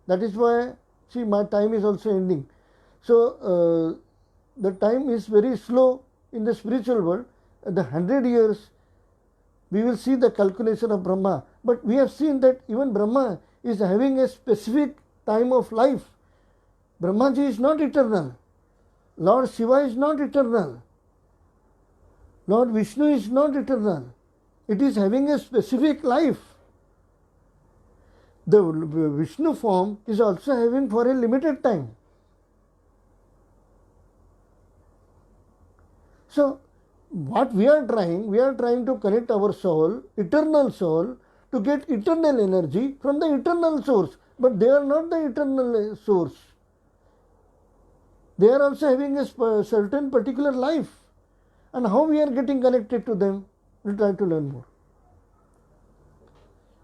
That is why, see, my time is also ending. So the time is very slow in the spiritual world. The 100 years we will see the calculation of Brahma. But we have seen that even Brahma is having a specific time of life. Brahmaji is not eternal. Lord Shiva is not eternal. Lord Vishnu is not eternal. It is having a specific life. The Vishnu form is also having for a limited time. So, what we are trying to connect our soul, eternal soul, to get eternal energy from the eternal source. But they are not the eternal source. They are also having a certain particular life. And how we are getting connected to them, we will try to learn more.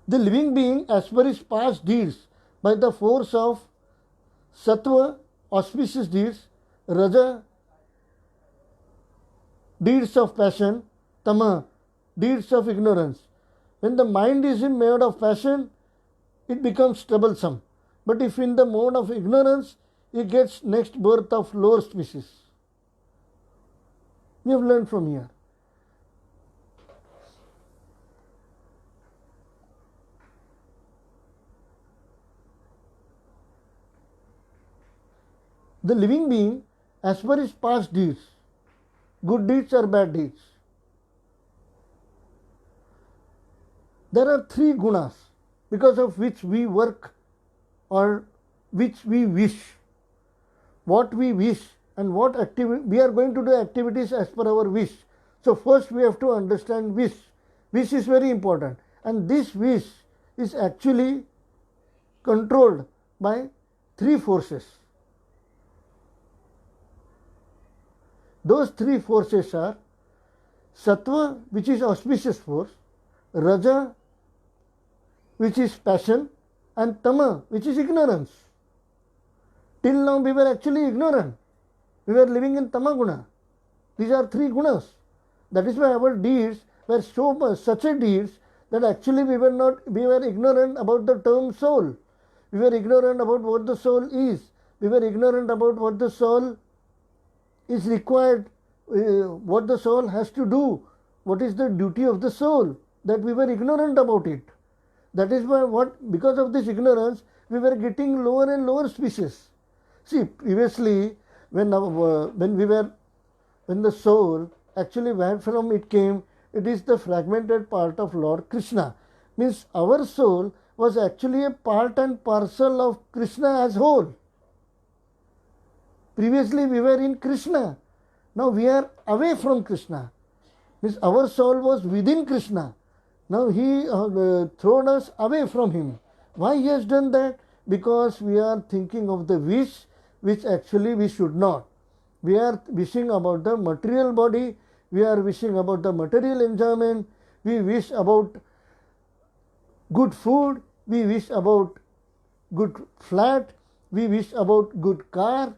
The living being, as per his past deeds, by the force of sattva, auspicious deeds, raja, deeds of passion, tama, deeds of ignorance. When the mind is in mode of passion, it becomes troublesome. But if in the mode of ignorance, it gets next birth of lower species. We have learned from here. The living being, as per his past deeds, good deeds or bad deeds, there are three gunas because of which we work or which we wish. What we wish and what activity we are going to do activities as per our wish. So first we have to understand wish. Wish is very important, and this wish is actually controlled by three forces. Those three forces are sattva, which is auspicious force, raja, which is passion, and tama, which is ignorance. Till now we were actually ignorant. We were living in tamaguna. These are three gunas. That is why our deeds were such a deeds that actually we were ignorant about the term soul. We were ignorant about what the soul is. We were ignorant about what the soul is required, what the soul has to do, what is the duty of the soul, that we were ignorant about it. That is why because of this ignorance, we were getting lower and lower species. See, previously, when the soul, actually where from it came, it is the fragmented part of Lord Krishna. Means our soul was actually a part and parcel of Krishna as whole. Previously we were in Krishna. Now we are away from Krishna. Means our soul was within Krishna. Now he thrown us away from him. Why he has done that? Because we are thinking of the wish which actually we should not. We are wishing about the material body. We are wishing about the material enjoyment. We wish about good food. We wish about good flat. We wish about good car.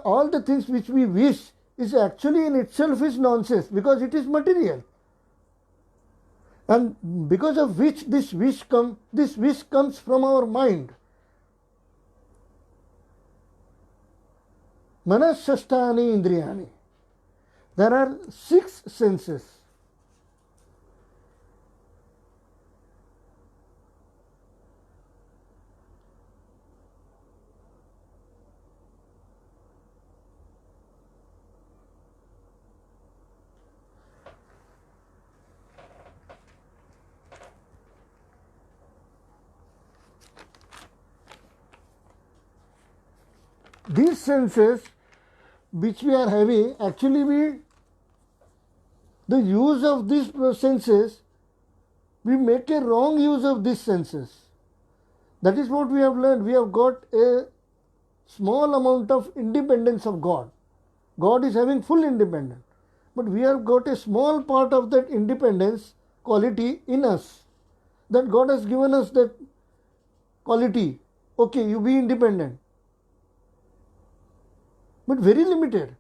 All the things which we wish is actually in itself is nonsense, because it is material. And because of which this wish comes from our mind. Manasasthani indriyani. There are 6 senses. These senses which we are having, actually the use of these senses, we make a wrong use of these senses. That is what we have learned. We have got a small amount of independence of God. God is having full independence. But we have got a small part of that independence quality in us. That God has given us that quality. Okay, you be independent. But very limited.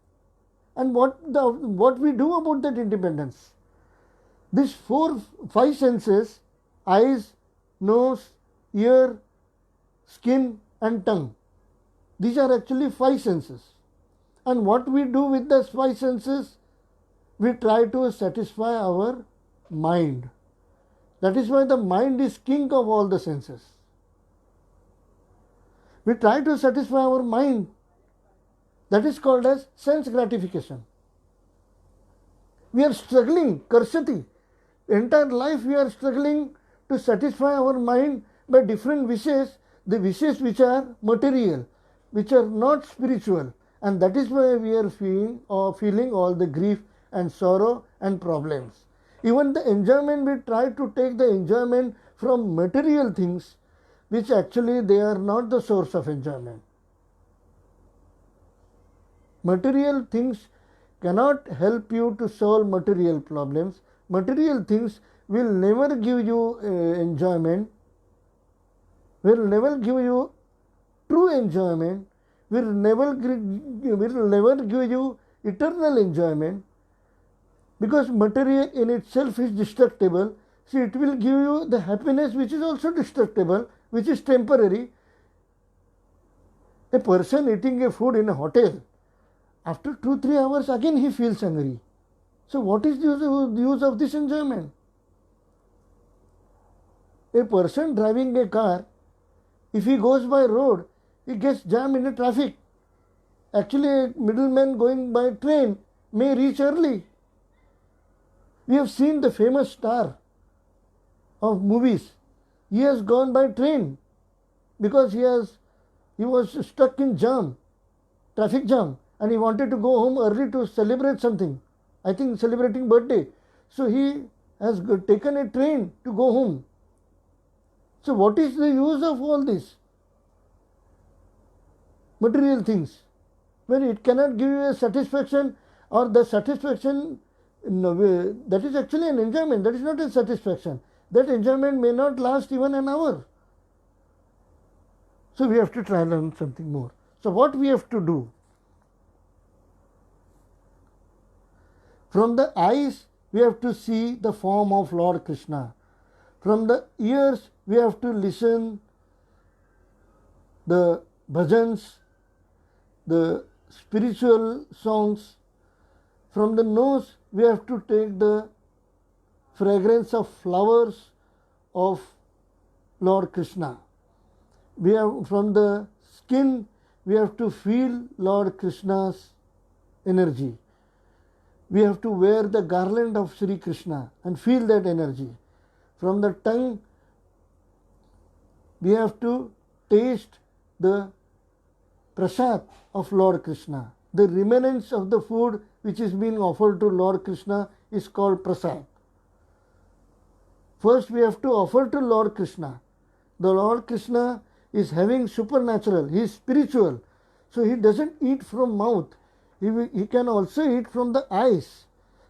And what we do about that independence? These 5 senses, eyes, nose, ear, skin and tongue. These are actually 5 senses. And what we do with those 5 senses? We try to satisfy our mind. That is why the mind is king of all the senses. We try to satisfy our mind. That is called as sense gratification. We are struggling, karsati. Entire life we are struggling to satisfy our mind by different wishes, the wishes which are material, which are not spiritual. And that is why we are feeling all the grief and sorrow and problems. Even the enjoyment, we try to take the enjoyment from material things, which actually they are not the source of enjoyment. Material things cannot help you to solve material problems. Material things will never give you enjoyment, will never give you true enjoyment, will never give you eternal enjoyment, because material in itself is destructible. See, it will give you the happiness which is also destructible, which is temporary. A person eating a food in a hotel, after 2-3 hours again he feels hungry. So what is the use of this enjoyment? A person driving a car, if he goes by road, he gets jammed in the traffic. Actually, a middleman going by train may reach early. We have seen the famous star of movies. He has gone by train because he was stuck in traffic jam, and he wanted to go home early to celebrate something. I think celebrating birthday. So he has taken a train to go home. So what is the use of all this? Material things. When it cannot give you a satisfaction, or the satisfaction, that is actually an enjoyment, that is not a satisfaction. That enjoyment may not last even an hour. So we have to try and learn something more. So what we have to do? From the eyes, we have to see the form of Lord Krishna. From the ears, we have to listen the bhajans, the spiritual songs. From the nose, we have to take the fragrance of flowers of Lord Krishna. From the skin, we have to feel Lord Krishna's energy. We have to wear the garland of Sri Krishna and feel that energy. From the tongue, we have to taste the prasad of Lord Krishna. The remnants of the food which is being offered to Lord Krishna is called prasad. First we have to offer to Lord Krishna. The Lord Krishna is having supernatural, he is spiritual. So he doesn't eat from mouth. He can also eat from the eyes.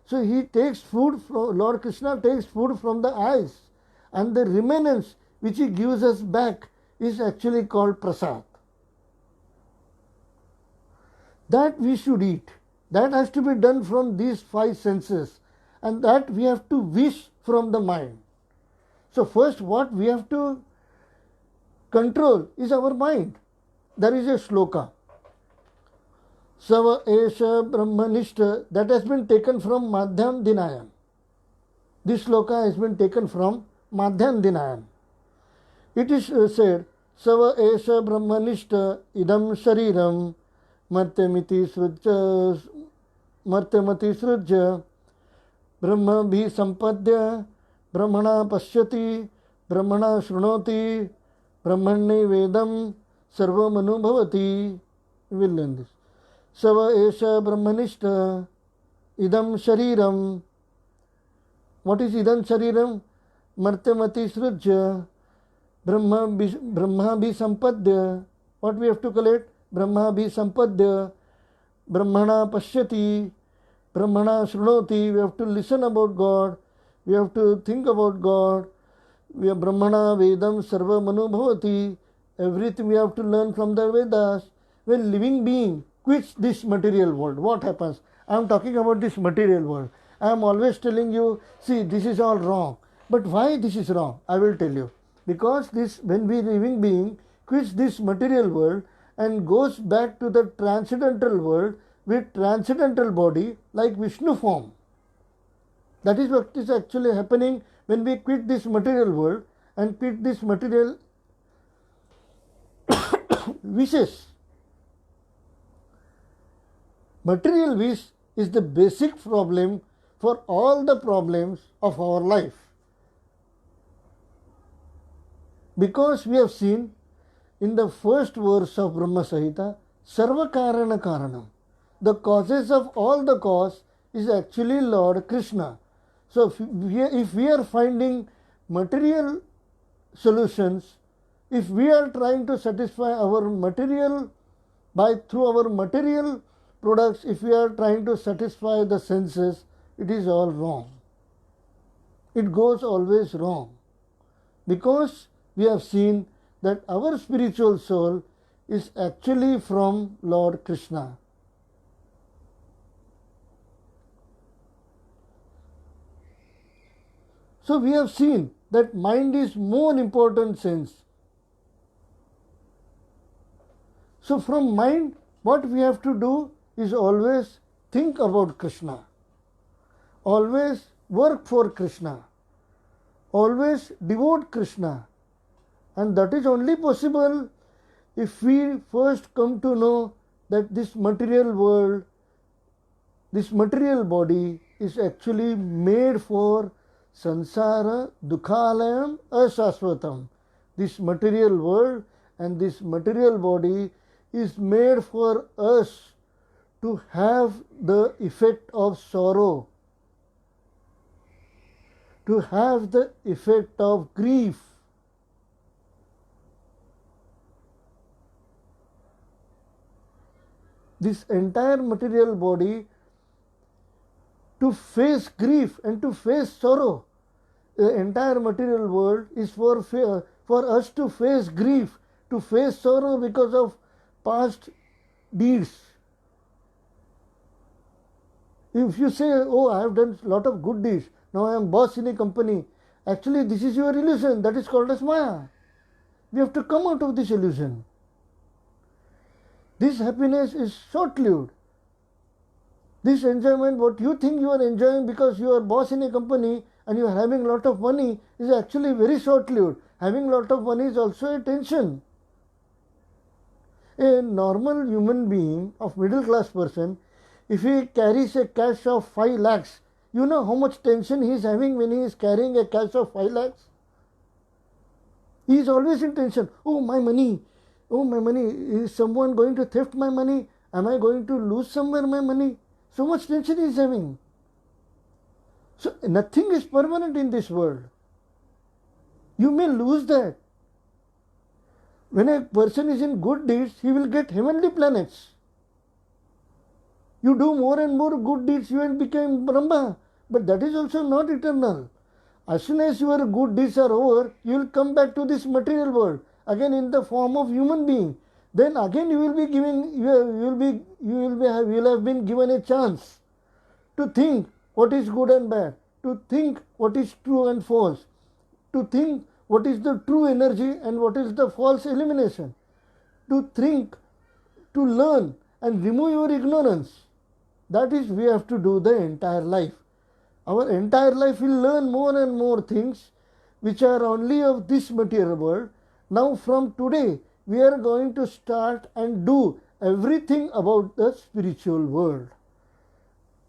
So he takes food from, Lord Krishna takes food from the eyes. And the remnants which he gives us back is actually called prasad. That we should eat. That has to be done from these 5 senses. And that we have to wish from the mind. So first what we have to control is our mind. There is a shloka. Sava Esha Brahmanishta, that has been taken from Madhyam Dinayan. This shloka has been taken from Madhyam Dinayan. It is said, Sava Esha Brahmanishta idam shariram martyamati srujya brahma bhi sampadya brahmana pashyati brahmana shrunoti brahmane vedam sarvam anubhavati. We will learn this. सव एष ब्रह्मनिष्ठ idam shariram. What is idam shariram? Martyamati srujya brahma bhi sampadya. What we have to collect? Brahma bhi sampadya, brahmana pashyati, brahmana shrunoti. We have to listen about God, we have to think about God. We are brahmana vedam sarva manubhavati. Everything we have to learn from the Vedas. When living being quits this material world, what happens? I am talking about this material world. I am always telling you, see, this is all wrong. But why this is wrong? I will tell you. Because this, when we living being quits this material world and goes back to the transcendental world with transcendental body like Vishnu form. That is what is actually happening when we quit this material world and quit this material wishes. Material wish is the basic problem for all the problems of our life. Because we have seen in the first verse of Brahma Samhita, Sarva Karana Karanam. The causes of all the cause is actually Lord Krishna. So if we are finding material solutions, if we are trying to satisfy our material through our material products, if we are trying to satisfy the senses, it is all wrong. It goes always wrong. Because we have seen that our spiritual soul is actually from Lord Krishna. So we have seen that mind is more important sense. So from mind, what we have to do is always think about Krishna. Always work for Krishna. Always devote Krishna. And that is only possible if we first come to know that this material world, this material body is actually made for sansara dukhalayam asasvatam. This material world and this material body is made for us to have the effect of sorrow, to have the effect of grief. This entire material body to face grief and to face sorrow. The entire material world is for us to face grief, to face sorrow because of past deeds. If you say, oh, I have done a lot of good deeds, now I am boss in a company, actually this is your illusion, that is called as Maya. We have to come out of this illusion. This happiness is short-lived. This enjoyment, what you think you are enjoying because you are boss in a company and you are having a lot of money, is actually very short-lived. Having a lot of money is also a tension. A normal human being of middle class person, if he carries a cash of 5 lakhs, you know how much tension he is having when he is carrying a cash of 5 lakhs? He is always in tension. Oh, my money. Oh, my money. Is someone going to theft my money? Am I going to lose somewhere my money? So much tension he is having. So nothing is permanent in this world. You may lose that. When a person is in good deeds, he will get heavenly planets. You do more and more good deeds, you will become Brahma. But that is also not eternal. As soon as your good deeds are over, you will come back to this material world, again in the form of human being. Then again you will be given, you will have been given a chance to think what is good and bad, to think what is true and false, to think what is the true energy and what is the false elimination, to think, to learn and remove your ignorance. That is, we have to do the entire life. Our entire life will learn more and more things which are only of this material world. Now from today, we are going to start and do everything about the spiritual world.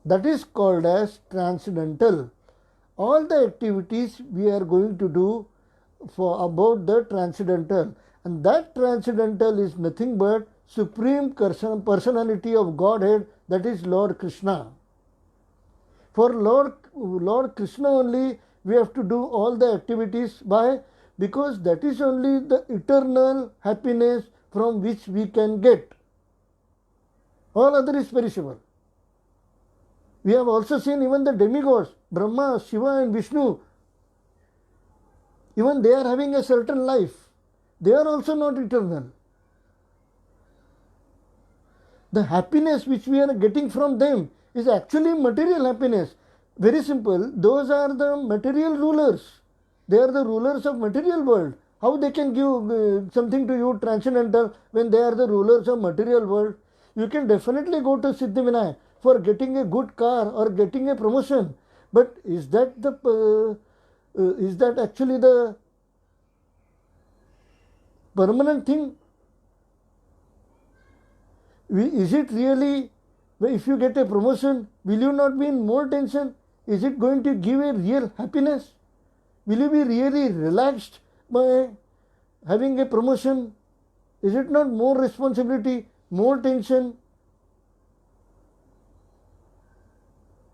That is called as transcendental. All the activities we are going to do for about the transcendental, and that transcendental is nothing but supreme personality of Godhead, that is Lord Krishna. For Lord Krishna only we have to do all the activities by, because that is only the eternal happiness from which we can get. All other is perishable. We have also seen even the demigods, Brahma, Shiva and Vishnu, even they are having a certain life. They are also not eternal. The happiness which we are getting from them is actually material happiness. Very simple. Those are the material rulers. They are the rulers of material world. How they can give something to you transcendental when they are the rulers of material world? You can definitely go to Siddhivinayak for getting a good car or getting a promotion. But is that actually the permanent thing? Is it really, if you get a promotion, will you not be in more tension? Is it going to give a real happiness? Will you be really relaxed by having a promotion? Is it not more responsibility, more tension?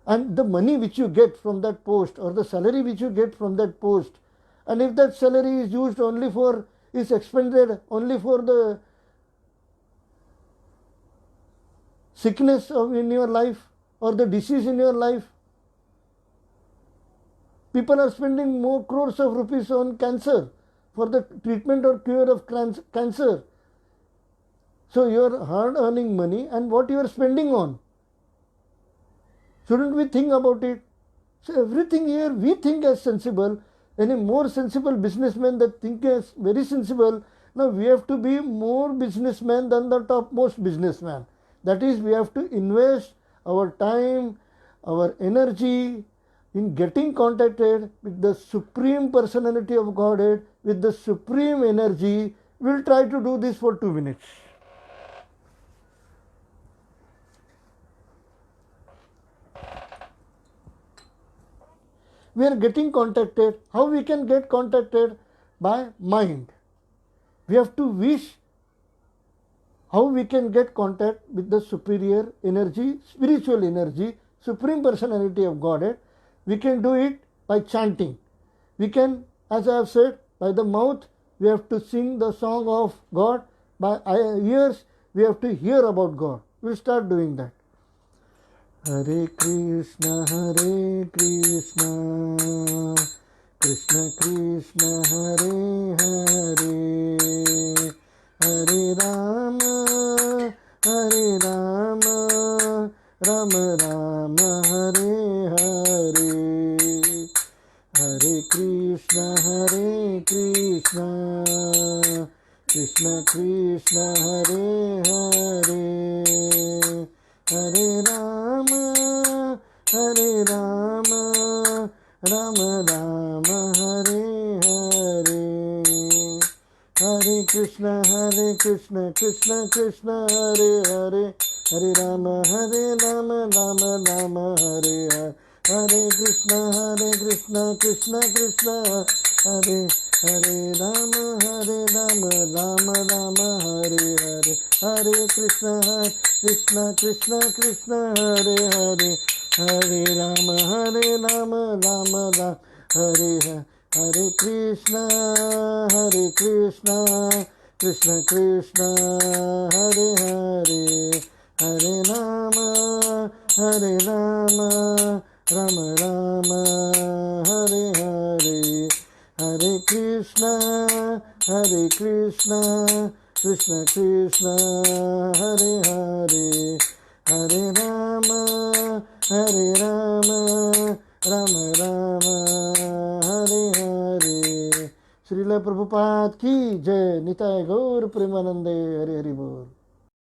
And the money which you get from that post, or the salary which you get from that post, and if that salary is used only for, is expended only for the sickness in your life or the disease in your life. People are spending more crores of rupees on cancer, for the treatment or cure of cancer. So you are hard earning money, and what you are spending on? Shouldn't we think about it? So everything here we think as sensible. Any more sensible businessman that think as very sensible. Now we have to be more businessman than the topmost businessman. That is, we have to invest our time, our energy in getting contacted with the Supreme Personality of Godhead, with the Supreme Energy. We will try to do this for 2 minutes. We are getting contacted. How we can get contacted? By mind. We have to wish. How we can get contact with the superior energy, spiritual energy, Supreme Personality of Godhead? We can do it by chanting. We can, as I have said, by the mouth we have to sing the song of God. By ears we have to hear about God. We will start doing that. Hare Krishna, Krishna Krishna, Hare Hare, Hare Rama, Rama Rama, Hare Hare, Hare Krishna, Krishna Krishna, Hare Hare, Hare Rama, Rama Rama, Hare Hare, Hare Krishna, Krishna Krishna, Hare Hare, Hare Rama, Rama Rama, Hare Hare, Hare Krishna, Krishna Krishna, Hare Hare Rama, Rama Rama, Hare Hare, Hare Krishna, Krishna, Hare Hare, Hare Rama, Rama Rama, Hare Hare, Hare Krishna, Krishna Krishna, Hare Hare, Hare Rama, Rama Rama, Hare Hare, Hare Krishna, Krishna Krishna, Hare Hare, Hare Rama, Rama Rama, Hare Hare. Srila Prabhupada ki jai. Nitai Gaur Premanande. Hare Hare Bol.